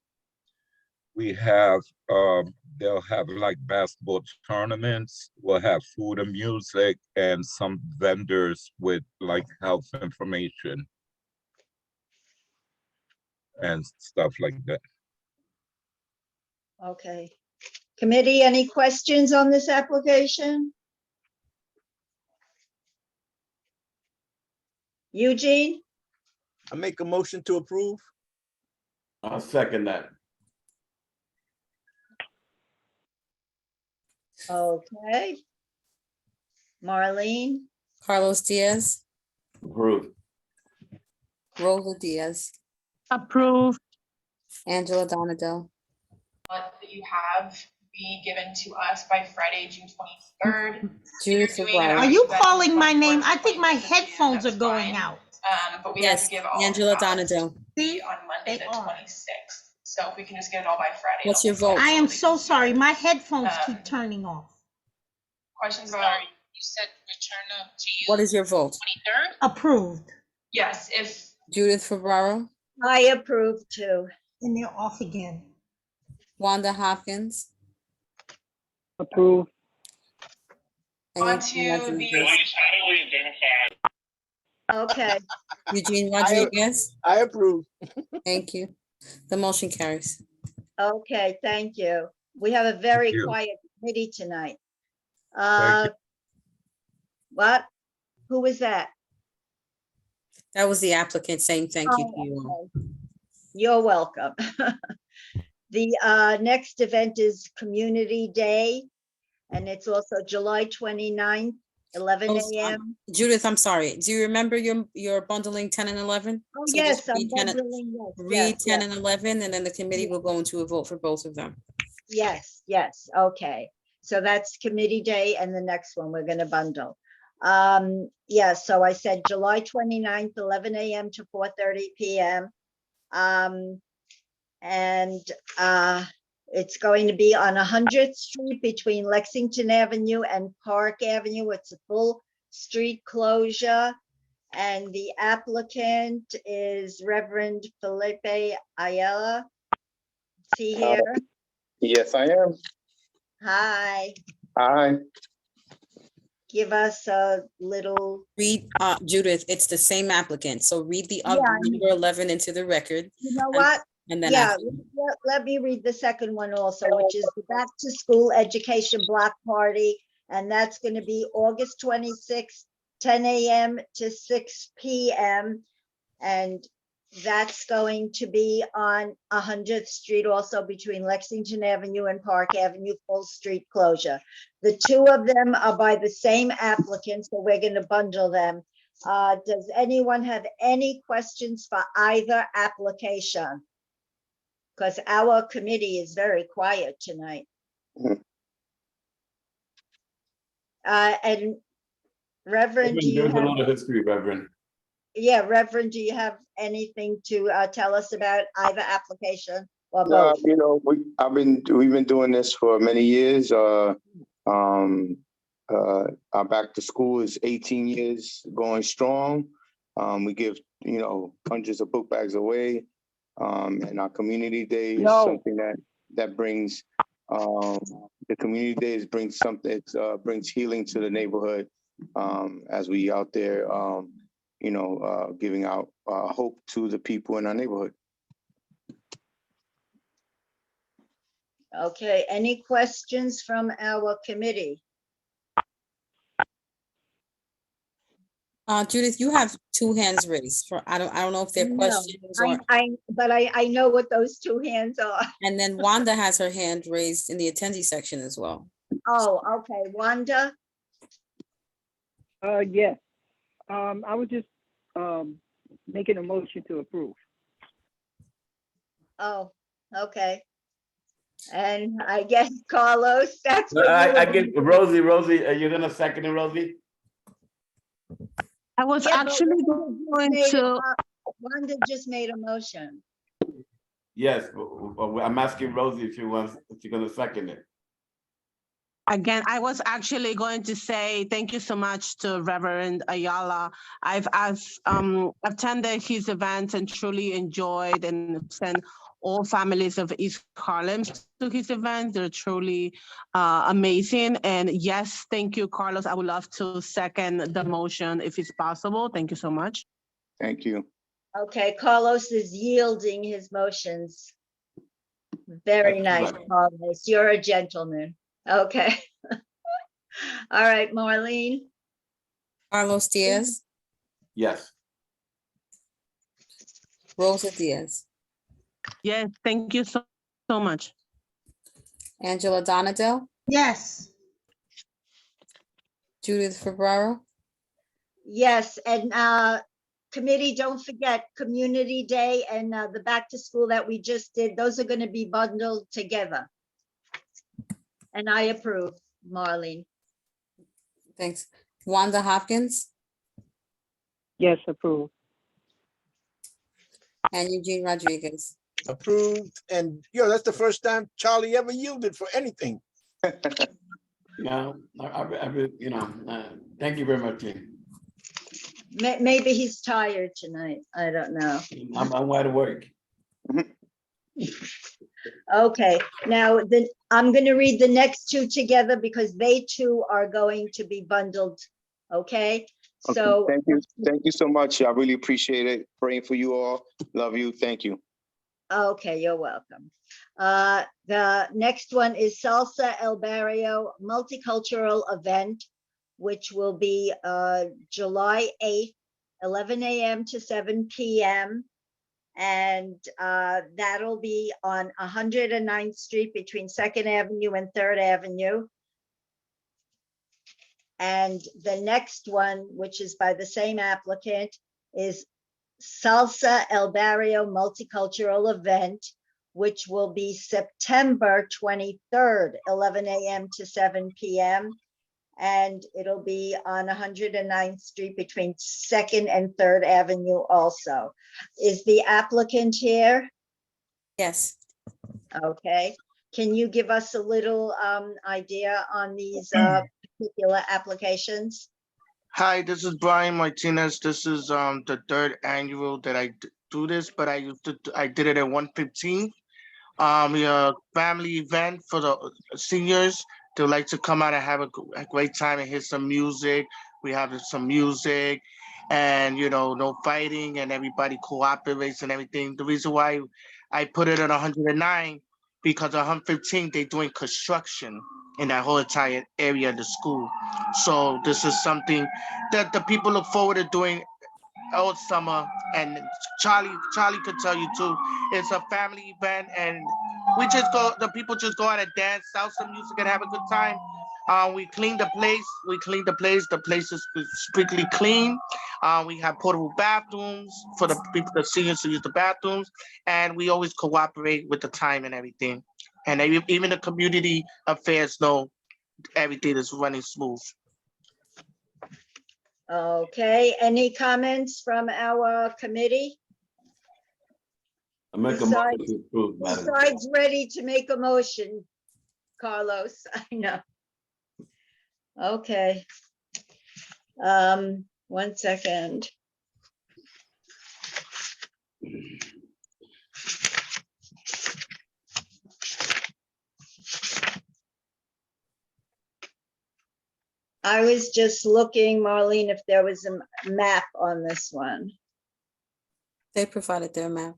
We have they'll have like basketball tournaments, we'll have food and music, and some vendors with like health information and stuff like that. Okay. Committee, any questions on this application? Eugene? I make a motion to approve. I'll second that. Okay. Marlene? Carlos Diaz, Approve. Rosa Diaz, Approve. Angela Donadell, that you have be given to us by Friday, June 23rd. Judith Ferraro. Are you calling my name? I think my headphones are going out. But we have Yes, to give all. Angela of ours Donadell. See? on Monday, They the are. 26th. So if we can just get it all by Friday. What's it'll your be vote? I am really so easier. sorry. My headphones keep turning off. Questions about You said return up to you. What is your vote? 23rd? Approved. yes, if Judith Ferraro, I approve too. And they're off again. Wanda Hopkins, Approve. and on Eugene to the Rodriguez. Okay. Eugene Rodriguez, I approve. thank you. The motion carries. Okay, thank you. We have a very you. quiet committee tonight. Thank What? Who was that? That was the applicant saying thank you to you all. Okay. You're welcome. The next event is Community Day, and it's also July 29th, 11 Oh, a.m. Judith, I'm sorry. Do you remember your bundling 10 and 11? Oh, So yes, just I'm read 10 and- bundling, yes, Read yes, 10 yes. and 11, and then the committee will go into a vote for both of them. Yes, yes, okay. So that's Committee Day, and the next one we're gonna bundle. Yeah, so I said July 29th, 11 a.m. to 4:30 p.m. And it's going to be on 100th Street between Lexington Avenue and Park Avenue. It's a full street closure. And the applicant is Reverend Felipe Ayala. Is he here? Yes, I am. Hi, Hi. give us a little, Read, Judith, it's the same applicant, so read the Yeah, I number 11 into the record. you know what? And then Yeah, after. let me read the second one also, which is the Back to School Education Block Party. And that's going to be August 26th, 10 a.m. to 6 p.m. And That's going to be on 100th Street, also between Lexington Avenue and Park Avenue, full street closure. The two of them are by the same applicant, so we're going to bundle them. Does anyone have any questions for either application? Because our committee is very quiet tonight. And Reverend, do you There's a have? lot of history, Reverend. Yeah, Reverend, do you have anything to tell us about either application or No, both? you know, we've been doing this for many years. Our back to school is 18 years going strong. We give, you know, hundreds of book bags away. And our community day is something that brings the community days brings something, brings healing to the neighborhood as we out there, you know, giving out hope to the people in our neighborhood. Okay, any questions from our committee? Judith, you have two hands raised for, I don't know if they're No, questions or, but I know what those two hands are. and then Wanda has her hand raised in the attendee section as well. Oh, okay, Wanda? Yes. I was just making a motion to approve. Oh, okay. And I guess Carlos, that's what I you get Rosie, are you gonna second it, Rosie? I was Yeah, but actually going to. Wanda just made a motion. Yes, I'm asking Rosie if she's gonna second it. Again, I was actually going to say thank you so much to Reverend Ayala. I've attended his events and truly enjoyed and sent all families of East Harlem to his events. They're truly amazing. And yes, thank you, Carlos. I would love to second the motion if it's possible. Thank you so much. Thank you. Okay, Carlos is yielding his motions. Very nice, Excellent. Carlos. You're a gentleman. Okay. All right, Marlene? Carlos Diaz, Yes. Rosa Diaz, Yes, thank you so much. Angela Donadell, Yes. Judith Ferraro, Yes, and committee, don't forget Community Day and the back to school that we just did. Those are going to be bundled together. And I approve, Marlene. thanks. Wanda Hopkins Yes, approve. and Eugene Rodriguez. Approved. And that's the first time Charlie ever yielded for anything. No, you know, thank you very much, Jane. Maybe he's tired tonight. I don't know. I'm wide awake. Okay, now then I'm going to read the next two together because they too are going to be bundled. Okay, so Thank you so much. I really appreciate it. Praying for you all. Love you. Thank you. okay, you're welcome. The next one is Salsa El Barrio Multicultural Event, which will be July 8th, 11 a.m. to 7 p.m. And that'll be on 109th Street between 2nd Avenue and 3rd Avenue. And the next one, which is by the same applicant, is Salsa El Barrio Multicultural Event, which will be September 23rd, 11 a.m. to 7 p.m. And it'll be on 109th Street between 2nd and 3rd Avenue also. Is the applicant here? Yes. Okay. Can you give us a little idea on these particular applications? Hi, this is Brian Martinez. This is the third annual that I do this, but I did it at 115. A family event for the seniors. They like to come out and have a great time and hear some music. We have some music and, no fighting and everybody cooperates and everything. The reason why I put it at 109, because 115, they're doing construction in that whole entire area of the school. So this is something that the people look forward to doing all summer. And Charlie could tell you too. It's a family event, and the people just go out and dance, sell some music, and have a good time. We clean the place. The place is strictly clean. We have portable bathrooms for the people, the seniors to use the bathrooms, and we always cooperate with the time and everything. And even the community affairs know everything is running smooth. Okay, any comments from our committee? I make a motion to approve, Madam Chair. Besides ready to make a motion, Carlos, I know. Okay. 1 second. I was just looking, Marlene, if there was a map on this one. They provided their map.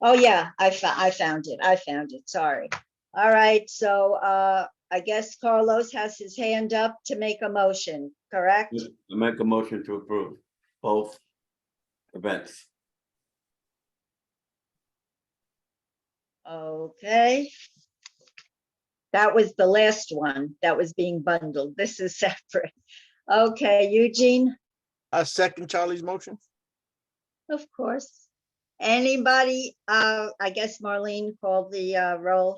Oh, yeah, I found it, sorry. All right, so I guess Carlos has his hand up to make a motion, correct? I make a motion to approve both events. Okay. That was the last one that was being bundled. This is separate. Okay, Eugene? I second Charlie's motion. Of course. Anybody, I guess Marlene called the roll.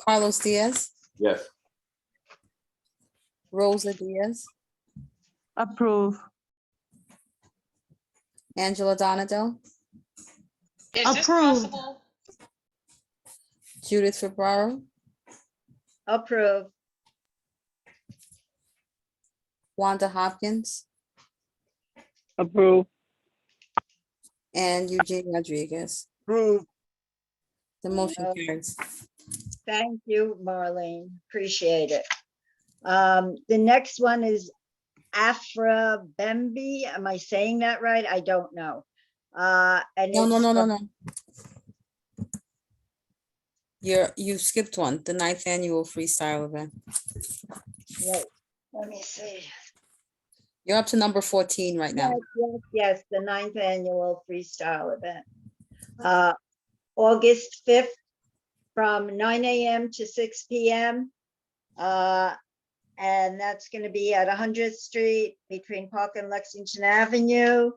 Carlos Diaz, Yes. Rosa Diaz, Approve. Angela Donado, Is this Approved. possible? Judith Ferraro, Approve. Wanda Hopkins, Approve. and Eugene Rodriguez. Approve. The motion carries. Thank you, Marlene. Appreciate it. The next one is Afra Bembe. Am I saying that right? I don't know. And No, it's from- no. You skipped one, the 9th annual freestyle event. Wait, let me see. You're up to number 14 right now. Yes, the 9th annual freestyle event. August 5th from 9 a.m. to 6 p.m. And that's going to be at 100th Street between Park and Lexington Avenue.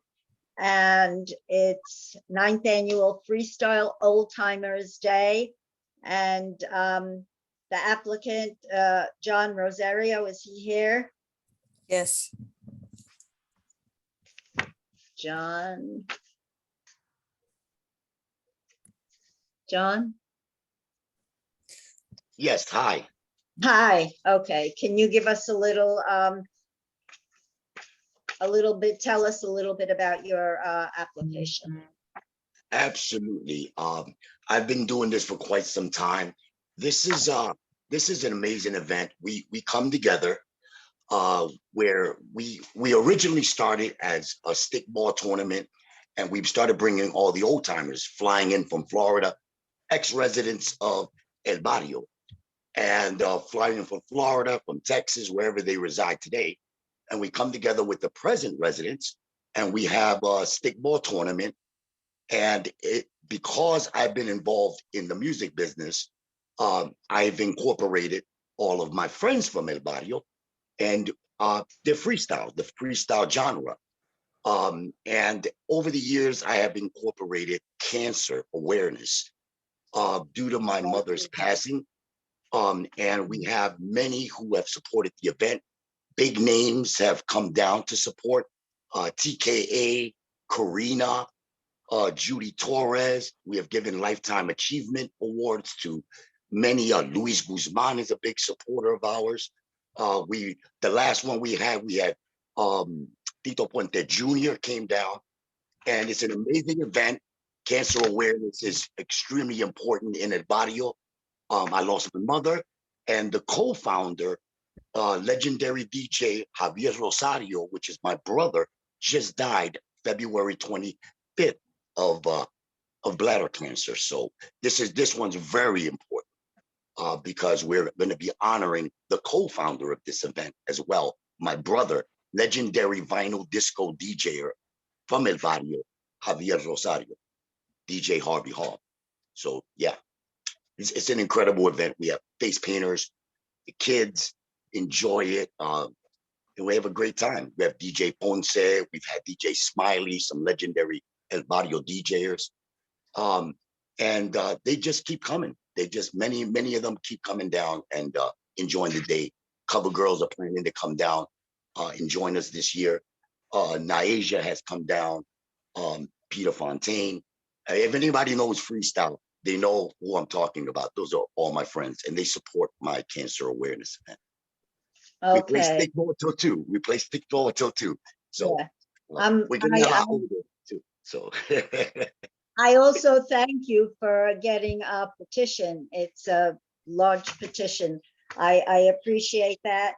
And it's 9th annual Freestyle Old Timers Day. And the applicant, John Rosario, is he here? Yes. John? Yes, hi. Hi, okay. Can you give us a little bit, tell us a little bit about your application? Absolutely. I've been doing this for quite some time. This is an amazing event. We come together where we originally started as a stickball tournament, and we've started bringing all the old timers flying in from Florida, ex-residents of El Barrio, and flying in from Florida, from Texas, wherever they reside today. And we come together with the present residents, and we have a stickball tournament. And because I've been involved in the music business, I've incorporated all of my friends from El Barrio and the freestyle genre. And over the years, I have incorporated cancer awareness due to my mother's passing. And we have many who have supported the event. Big names have come down to support. TKA, Karina, Judy Torres. We have given Lifetime Achievement Awards to many. Luis Guzman is a big supporter of ours. The last one we had Tito Puente Jr. came down, and it's an amazing event. Cancer awareness is extremely important in El Barrio. I lost my mother, and the co-founder, legendary DJ Javier Rosario, which is my brother, just died February 25th of bladder cancer. So this one's very important because we're going to be honoring the co-founder of this event as well. My brother, legendary vinyl disco DJ from El Barrio, Javier Rosario, DJ Harvey Hall. So yeah, it's an incredible event. We have face painters, the kids enjoy it, and we have a great time. We have DJ Ponce, we've had DJ Smiley, some legendary El Barrio DJers, and they just keep coming. They just many of them keep coming down and enjoying the day. Cover girls are planning to come down and join us this year. Naija has come down. Peter Fontaine. If anybody knows freestyle, they know who I'm talking about. Those are all my friends, and they support my cancer awareness event. We play Okay. stickball till 2. We play stickball till 2. So Yeah. we're getting a lot older too. So I also thank you for getting a petition. It's a large petition. I appreciate that.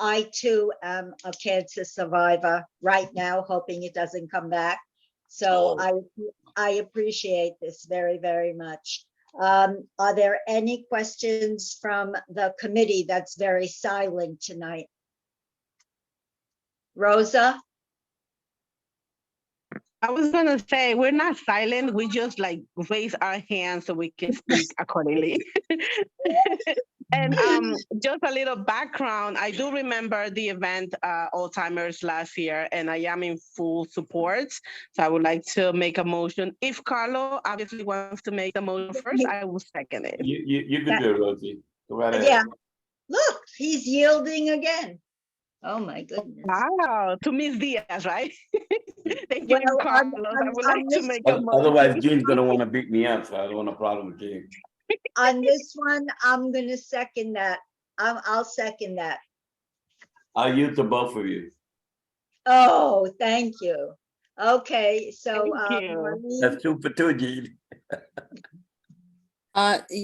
I too am a cancer survivor right now, hoping it doesn't come back. So I appreciate this very, very much. Are there any questions from the committee that's very silent tonight? Rosa? I was gonna say, we're not silent, we just like raise our hands so we can speak accordingly. And just a little background, I do remember the event Alzheimer's last year, and I am in full support. So I would like to make a motion. If Carlo obviously wants to make the motion first, I will second it. You can do it, Rosie. Go right ahead. Yeah, look, he's yielding again. Oh my goodness. Wow, to Miss Diaz, right? Thank Well, you, Carlos. I would like to make a motion. Otherwise, Gene's gonna want to beat me up, so I don't want a problem with Gene. On this one, I'm gonna second that. I'll second that. I'll use to both of you. Oh, thank you. Okay, so Thank you. Marlene, That's 2 for 2, Gene.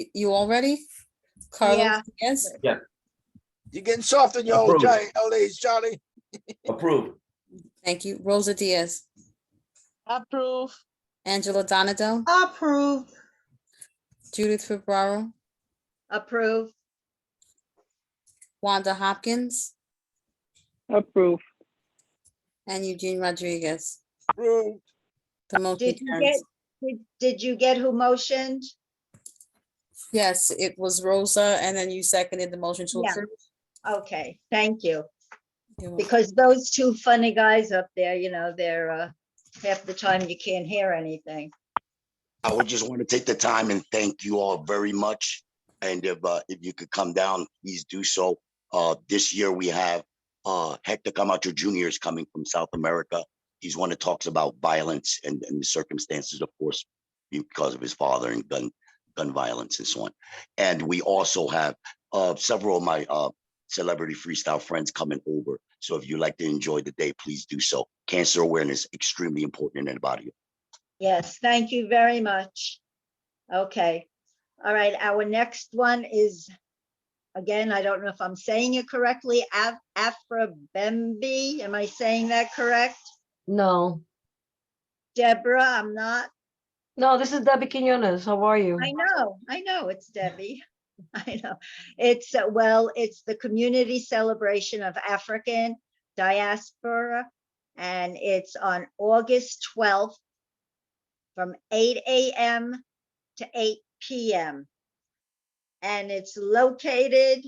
You all ready? Carlos, Yeah. yes? Yeah. You're getting soft in your old age, Charlie. Approve. Thank you. Rosa Diaz, Approve. Angela Donado, Approved. Judith Ferraro, approve. Wanda Hopkins, Approve. and Eugene Rodriguez. Approved. The motion Did you carries. did you get who motioned? Yes, it was Rosa, and then you seconded the motion to Yeah. approve. Okay, thank you. You're welcome. Because those two funny guys up there, you know, they're half the time you can't hear anything. I would just want to take the time and thank you all very much. And if you could come down, please do so. This year we have Hector Camacho Jr. is coming from South America. He's one that talks about violence and the circumstances, of course, because of his father and gun violence and so on. And we also have several of my celebrity freestyle friends coming over. So if you'd like to enjoy the day, please do so. Cancer awareness, extremely important in the body. Yes, thank you very much. Okay, all right, our next one is, again, I don't know if I'm saying it correctly, Afrabembe, am I saying that correct? No, Deborah, I'm not. no, this is Debbie Quinones. How are you? I know, it's Debbie. I know. It's, well, it's the community celebration of African diaspora, and it's on August 12th from 8 a.m. to 8 p.m. And it's located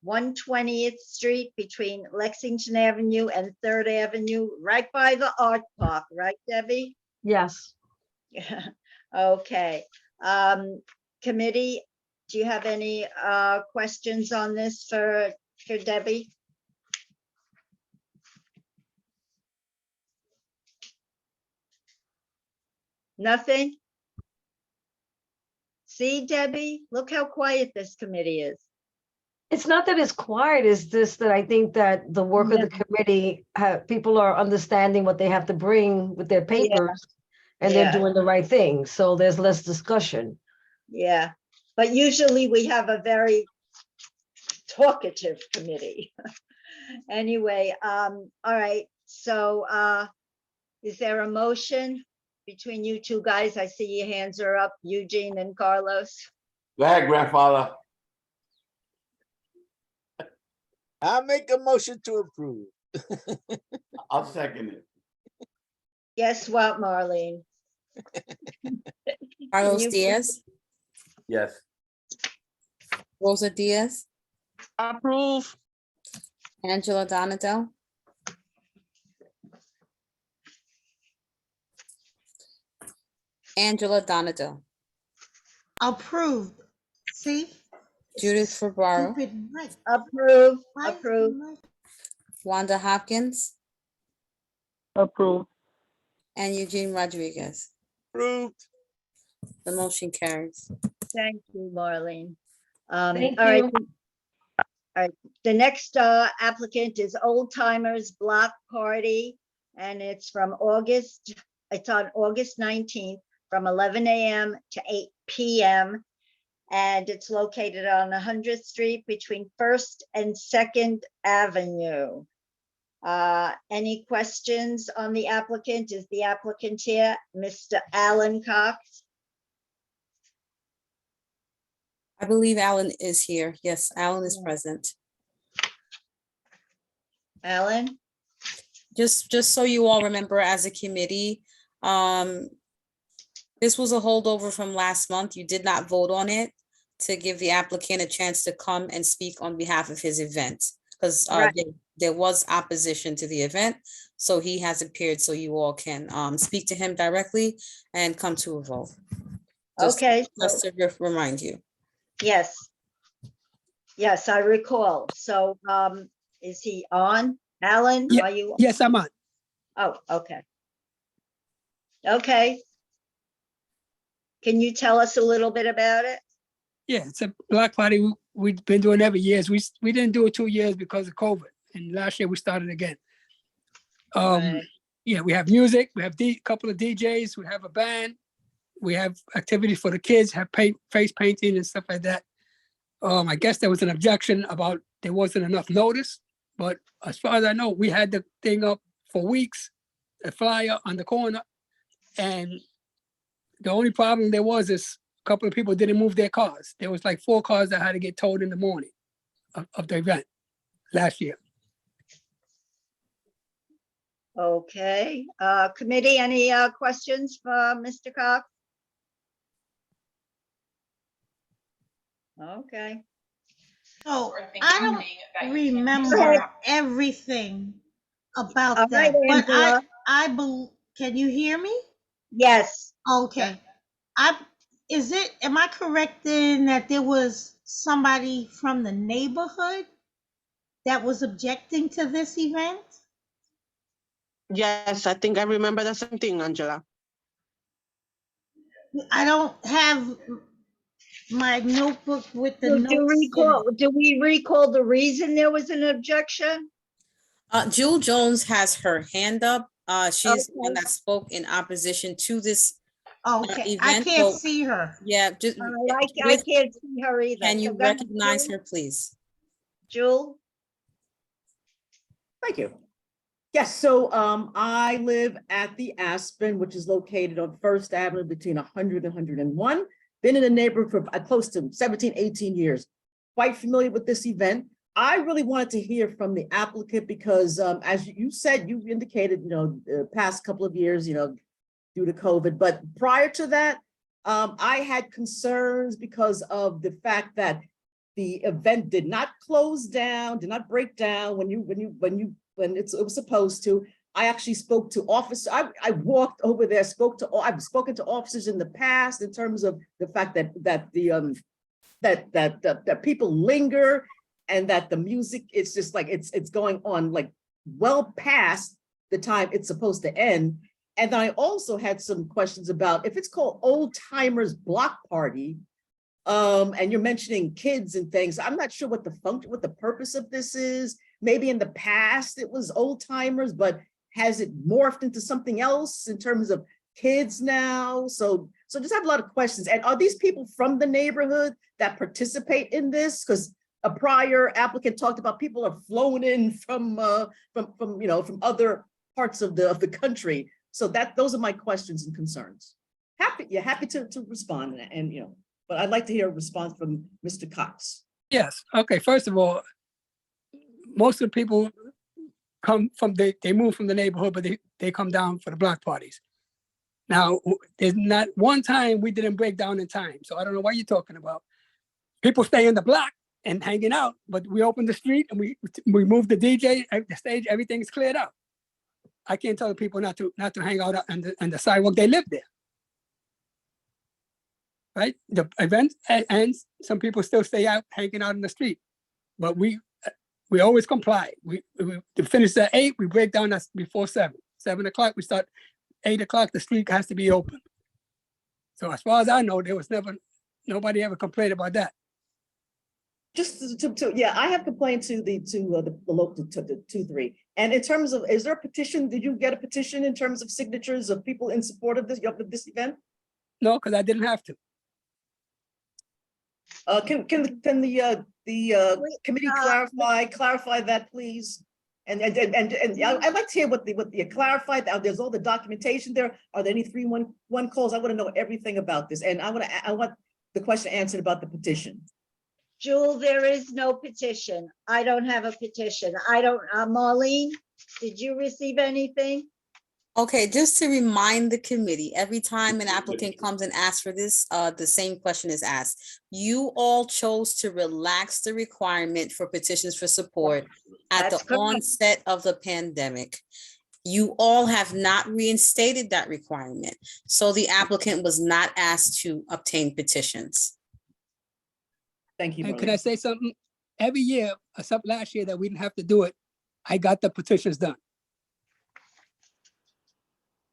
120th Street between Lexington Avenue and 3rd Avenue, right by the art park, right, Debbie? Yes. Yeah. Okay. Committee, do you have any questions on this for Debbie? Nothing? See, Debbie, look how quiet this committee is. It's not that it's quiet, it's just that I think that the work of the committee, people are understanding what they have to bring with their papers, and they're doing the right thing, so there's less discussion. Yeah, but usually we have a very talkative committee. Anyway, all right, so is there a motion between you two guys? I see your hands are up, Eugene and Carlos. Go ahead, grandfather. I make a motion to approve. I'll second it. Guess what, Marlene? Carlos you- Diaz, Yes. Rosa Diaz, Approve. Angela Donato, Angela Donato, Approved. See? Judith Fabaro, Stupid mic. Approve, Why is the approve. mic- Wanda Hopkins, Approve. and Eugene Rodriguez. Approved. The motion carries. Thank you, Marlene. Thank All right. you. All right, the next applicant is Old Timers Block Party, and it's from August, it's on August 19th, from 11 a.m. to 8 p.m. And it's located on 100th Street between First and Second Avenue. Any questions on the applicant? Is the applicant here? Mr. Alan Cox? I believe Alan is here. Yes, Alan is present. Alan? Just so you all remember, as a committee, this was a holdover from last month. You did not vote on it to give the applicant a chance to come and speak on behalf of his event, because Right. there was opposition to the event. So he has appeared, so you all can speak to him directly and come to a vote. Just- Okay, Just to remind you. yes. Yes, I recall. So, is he on? Alan, Yeah, are you? Yes, I'm on. Oh, okay. Okay. Can you tell us a little bit about it? Yeah, it's a block party we've been doing every year. We didn't do it 2 years because of COVID, and last year we started again. Right. Yeah, we have music, we have couple of DJs, we have a band, we have activities for the kids, have face painting and stuff like that. I guess there was an objection about there wasn't enough notice, but as far as I know, we had the thing up for weeks, a flyer on the corner, and the only problem there was is a couple of people didn't move their cars. There was like 4 cars that had to get towed in the morning of the event last year. Okay, committee, any questions for Mr. Cox? Okay. So Or think I something that don't you can remember use. everything about All that, right, but Angela. can you hear me? Yes. Okay. Am I correct in that there was somebody from the neighborhood that was objecting to this event? Yes, I think I remember the same thing, Angela. I don't have my notebook with the Do notes. we recall the reason there was an objection? Jewel Jones has her hand up. She's the one Okay. that spoke in opposition to this Okay, I event. can't So, see her. yeah, just I can't see her either. can So you go ahead, recognize Jewel. her, please? Jewel? Thank you. Yes, so I live at the Aspen, which is located on First Avenue between 100 and 101. Been in the neighborhood for close to 17, 18 years. Quite familiar with this event. I really wanted to hear from the applicant because as you said, you indicated, the past couple of years, due to COVID, but prior to that, I had concerns because of the fact that the event did not close down, did not break down when it was supposed to. I actually spoke to officers. I walked over there, I've spoken to officers in the past in terms of the fact that people linger and that the music, it's just like it's going on like well past the time it's supposed to end. And then I also had some questions about if it's called Old Timers Block Party, and you're mentioning kids and things. I'm not sure what the purpose of this is. Maybe in the past it was old timers, but has it morphed into something else in terms of kids now? So just have a lot of questions. And are these people from the neighborhood that participate in this? Because a prior applicant talked about people are flown in from other parts of the country. So those are my questions and concerns. Happy to respond but I'd like to hear a response from Mr. Cox. Yes, okay, first of all, most of the people come from, they move from the neighborhood, but they come down for the block parties. Now, there's not one time we didn't break down in time, so I don't know what you're talking about. People stay in the block and hanging out, but we open the street and we move the DJ, the stage, everything's cleared up. I can't tell the people not to hang out on the sidewalk. They live there, right? The event ends. Some people still stay out hanging out in the street, but we always comply. We finish at 8. We break down before 7. 7 o'clock we start. 8 o'clock the street has to be open. So as far as I know, there was nobody ever complained about that. Just yeah, I have complained to the local to the 2-3. And in terms of, is there a petition? Did you get a petition in terms of signatures of people in support of this event? No, because I didn't have to. Can the committee clarify that, please? And I'd like to hear what the clarified. There's all the documentation there. Are there any 311 calls? I want to know everything about this, and I want the question answered about the petition. Jewel, there is no petition. I don't have a petition. I don't, Marlene, did you receive anything? Okay, just to remind the committee, every time an applicant comes and asks for this, the same question is asked. You all chose to relax the requirement for petitions for support at the onset of the pandemic. You all have not reinstated that requirement, so the applicant was not asked to obtain petitions. Thank you. And can I say something? Every year, except last year that we didn't have to do it, I got the petitions done.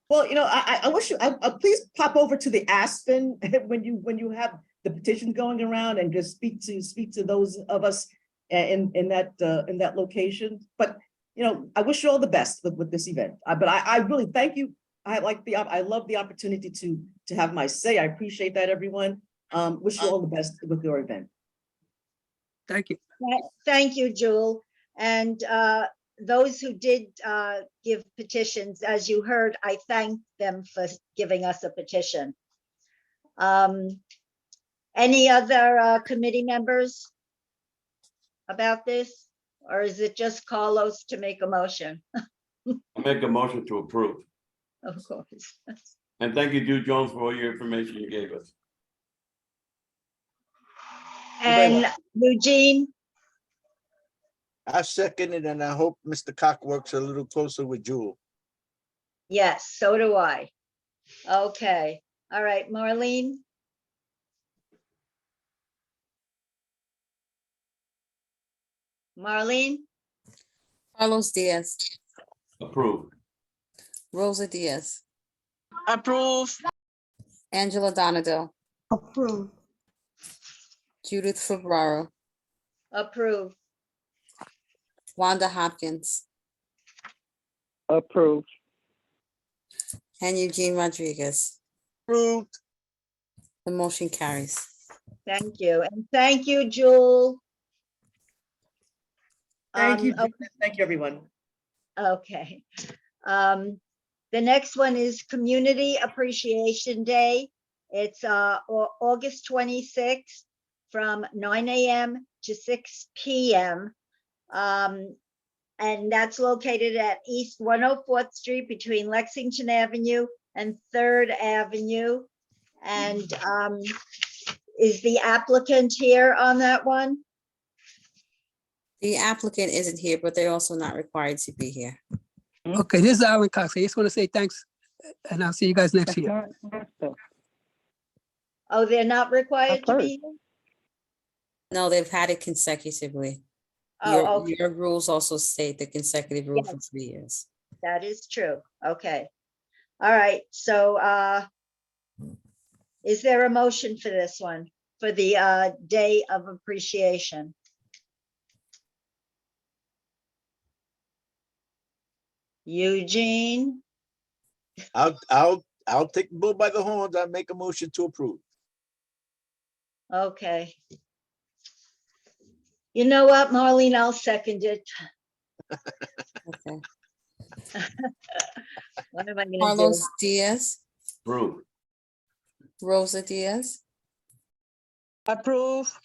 Well, you know, I wish you, please pop over to the Aspen when you have the petition going around and just speak to those of us in that location. But you know, I wish you all the best with this event. But I really thank you. I love the opportunity to have my say. I appreciate that, everyone. Wish you all the best with your event. Thank you. Thank you, Jewel. And those who did give petitions, as you heard, I thank them for giving us a petition. Any other committee members about this? Or is it just Carlos to make a motion? I make a motion to approve. Of course. And thank you, Jude Jones, for all your information you gave us. And Eugene? I second it, and I hope Mr. Cock works a little closer with Jewel. Yes, so do I. Okay, all right, Marlene? Marlene? Carlos Diaz, Approved. Rosa Diaz, Approve. Angela Donadell, Approved. Judith Fabraro, Approved. Wanda Hopkins, Approved. and Eugene Rodriguez. Approved. The motion carries. Thank you, and thank you, Jewel. Thank you. Okay. Thank you, everyone. Okay. The next one is Community Appreciation Day. It's August 26th from 9 a.m. to 6 p.m. And that's located at East 104th Street between Lexington Avenue and 3rd Avenue. And is the applicant here on that one? The applicant isn't here, but they're also not required to be here. Okay, this is Alan Cox. I just want to say thanks, and I'll see you guys next year. Oh, they're not required to be here? No, they've had it consecutively. Oh, okay. Your rules also state the consecutive rule for 3 years. That is true. Okay. All right. So is there a motion for this one, for the Day of Appreciation? Eugene? I'll take the bull by the horns. I'll make a motion to approve. Okay. You know what, Marlene, I'll second it. Okay. What am I gonna Carlos do? Diaz, Approved. Rosa Diaz, Approve.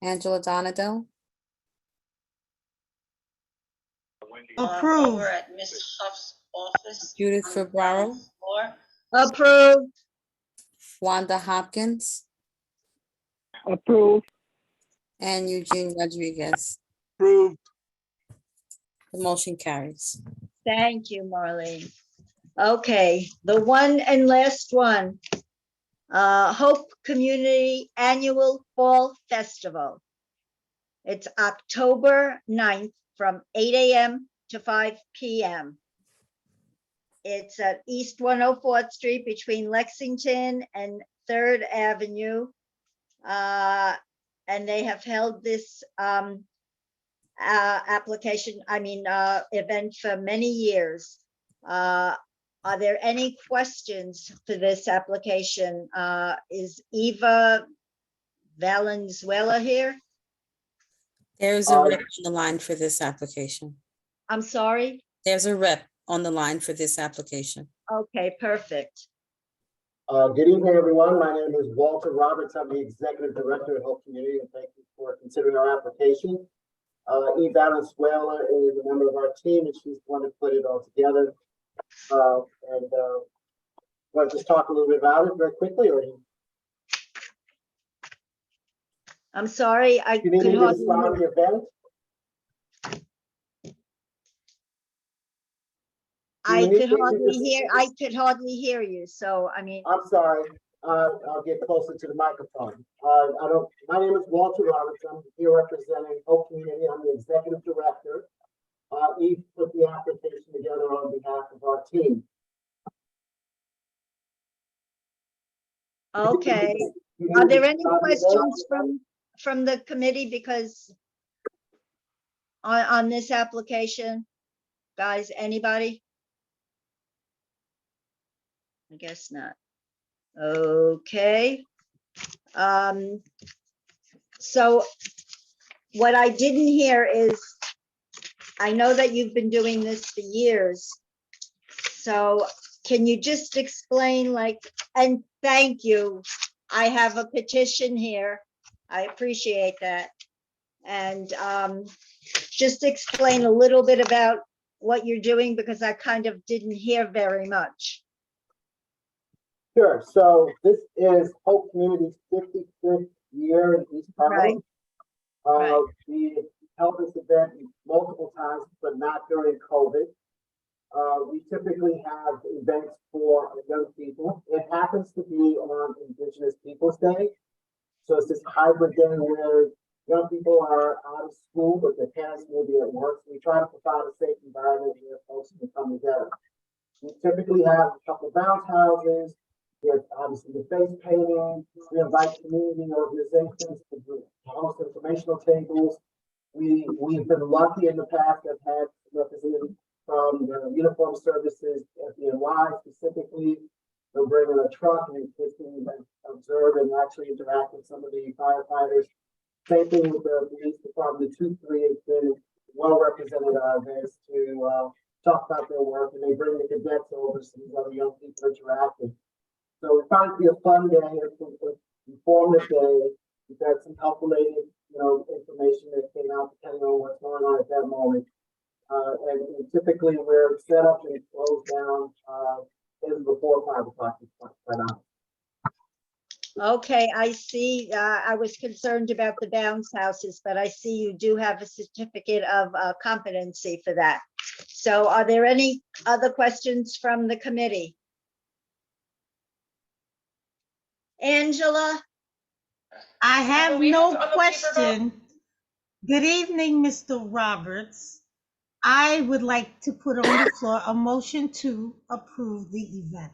Angela Donadell, Approve. over at Ms. Huff's office. Judith on the ground Fabro, floor. Approved. Wanda Hopkins, Approve. and Eugene Rodriguez. Approved. The motion carries. Thank you, Marlene. Okay, the one and last one. Hope Community Annual Fall Festival. It's October 9th from 8 a.m. to 5 p.m. It's at East 104th Street between Lexington and 3rd Avenue. And they have held this event for many years. Are there any questions for this application? Is Eva Valenzuela here? There's a rep on the line for this application. I'm sorry? There's a rep on the line for this application. Okay, perfect. Good evening, everyone. My name is Walter Roberts. I'm the Executive Director of Hope Community, and thank you for considering our application. Eve Valenzuela is a member of our team, and she's the one that put it all together. Want to just talk a little bit about it very quickly, or I'm sorry, I you need could me to hardly describe hear. the event? I need could me to hardly just- hear, I could hardly hear you, so I mean, I'm sorry. I'll get closer to the microphone. My name is Walter Roberts. I'm here representing Hope Community. I'm the Executive Director. Eve put the application together on behalf of our team. okay. You need Are me there to any describe the event? questions from the committee because on this application? Guys, anybody? I guess not. Okay. So what I didn't hear is, I know that you've been doing this for years. So can you just explain and thank you. I have a petition here. I appreciate that. And just explain a little bit about what you're doing because I kind of didn't hear very much. Sure. So this is Hope Community's 55th year in East Harlem. We held this event multiple times, but not during COVID. We typically have events for young people. It happens to be on Indigenous Peoples Day. So it's this hybrid day where young people are out of school, but their parents may be at work. So we try to provide a safe environment where folks can come together. We typically have a couple of bounce houses. We have obviously the face painting. We invite community organizations to host informational tables. We've been lucky in the past to have had representatives from the uniform services, FDNY specifically. They'll bring in a truck and kids can observe and actually interact with some of the firefighters. Same thing with the police department. The 2-3 has been well represented at our events to talk about their work, and they bring the cadets over so these other young people interacting. So we found it to be a fun day, informative day. We've got some health-related, information that came out depending on what's going on at that moment. And typically we're set up and closed down even before 5 o'clock. Okay, I see. I was concerned about the bounce houses, but I see you do have a certificate of competency for that. So are there any other questions from the committee? Angela? I have no question. Good evening, Mr. Roberts. I would like to put on the floor a motion to approve the event.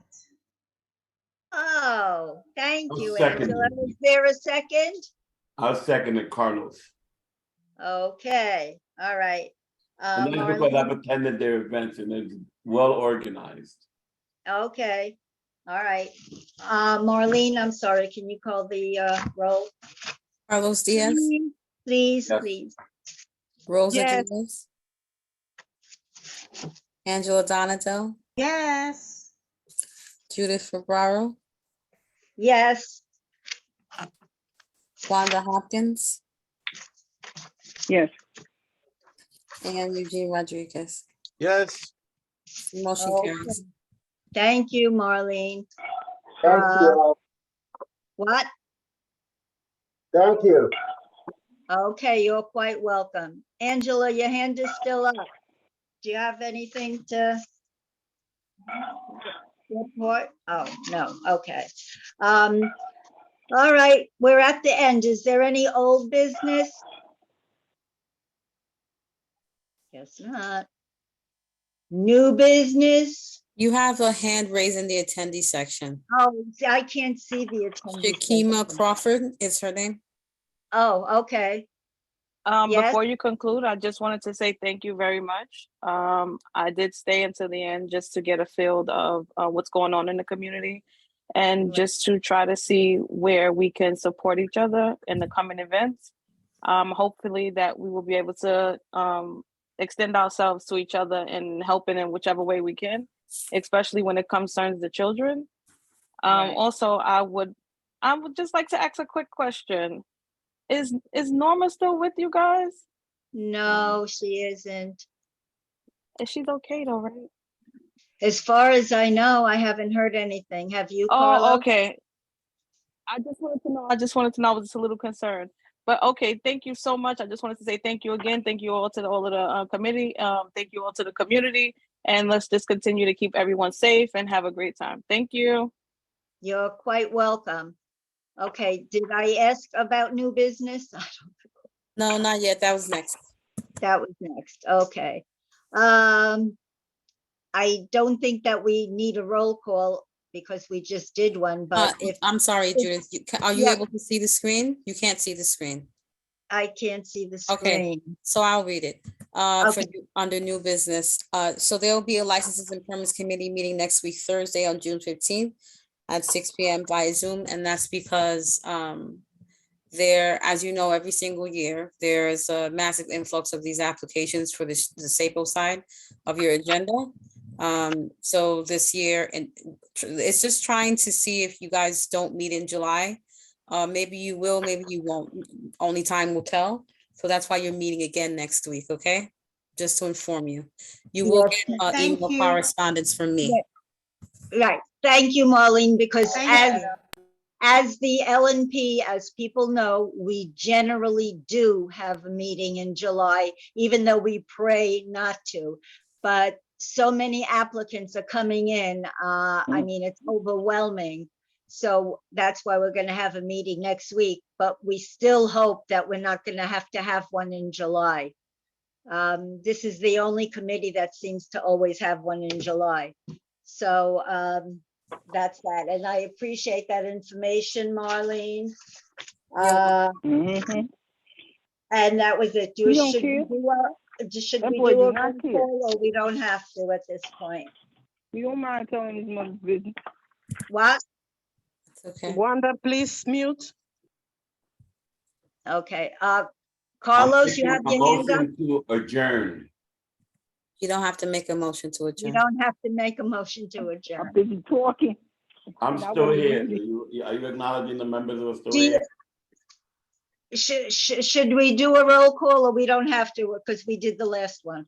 Oh, thank I'll you, second Angela. it. Is there a second? I'll second it, Carlos. Okay, all right. And that's because I've Marlene? attended their events and it's well organized. Okay, all right. Marlene, I'm sorry, can you call the roll? Carlos Diaz, Please, Yes. please. Rosa Yes. Diaz, Angela Donato, Yes. Judith Ferraro, Yes. Wanda Hopkins, Yes. and Eugene Rodriguez. Yes. Motion Okay. carries. Thank you, Marlene. Thank you all. What? Thank you. Okay, you're quite welcome. Angela, your hand is still up. Do you have anything to report? Oh, no, okay. All right, we're at the end. Is there any old business? Guess not. New business? You have a hand raised in the attendee section. Oh, I can't see the attendee. Shakima Crawford is her name. Oh, okay. Yes. Before you conclude, I just wanted to say thank you very much. I did stay until the end just to get a feel of what's going on in the community and just to try to see where we can support each other in the coming events. Hopefully that we will be able to extend ourselves to each other and helping in whichever way we can, especially when it concerns the children. Also, I would just like to ask a quick question. Is Norma still with you guys? No, she isn't. Is she's okay though, right? As far as I know, I haven't heard anything. Have you, Oh, Carlos? okay. I just wanted to know. I was just a little concerned. But okay, thank you so much. I just wanted to say thank you again. Thank you all to all of the committee. Thank you all to the community. And let's just continue to keep everyone safe and have a great time. Thank you. You're quite welcome. Okay, did I ask about new business? No, not yet. That was next. That was next. Okay. I don't think that we need a roll call because we just did one, but if I'm sorry, Judith. Are you Yeah. able to see the screen? You can't see the screen. I can't see the Okay, screen. so I'll read it. For Okay. under new business. So there will be a licenses and permits committee meeting next week, Thursday on June 15th at 6 p.m. via Zoom, and that's because there, as you know, every single year, there's a massive influx of these applications for the SAPO side of your agenda. So this year, and it's just trying to see if you guys don't meet in July. Maybe you will, maybe you won't. Only time will tell. So that's why you're meeting again next week, okay? Just to inform you. You will Yes. get Thank email you. correspondence from me. Right. Thank you, Marlene, because Thank you. as the LNP, as people know, we generally do have a meeting in July, even though we pray not to. But so many applicants are coming in. I mean, it's overwhelming. So that's why we're going to have a meeting next week, but we still hope that we're not going to have one in July. This is the only committee that seems to always have one in July. So that's that. And I appreciate that information, Marlene. And that was it. You don't Should we care? should That we boy do do a not roll care. call, or we don't have to at this point? You don't mind telling his mother's business. What? Okay. Wanda, please mute. Okay. I'm Carlos, you making have a your hand up? motion to adjourn. You don't have to make a motion to You adjourn. don't have to make a motion to adjourn. I'm busy talking. I'm And I still wanna here. read Are you acknowledging the members who are still Do you- here? Should we do a roll call, or we don't have to because we did the last one?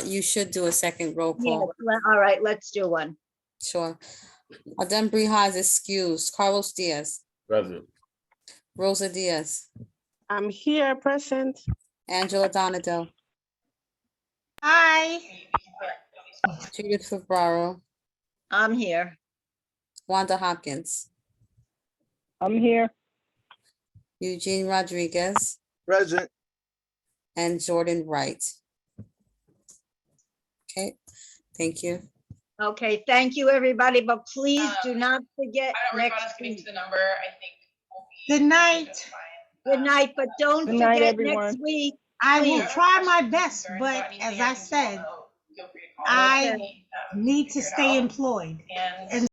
You should do a second roll Yeah, call. all right, let's do one. Sure. Adem Brija is excused. Carlos Diaz, Present. Rosa Diaz, I'm here, present. Angela Donadell, Hi. Judith Fabraro, I'm here. Wanda Hopkins, I'm here. Eugene Rodriguez, Present. and Jordan Wright. Okay, thank you. Okay, thank you, everybody, but please do not forget I don't worry about next us getting week. to the number. I think we'll be Good night. Good night, but don't Good night, forget everyone. next week. I will Please. try my best, but as I said, I need to stay employed. And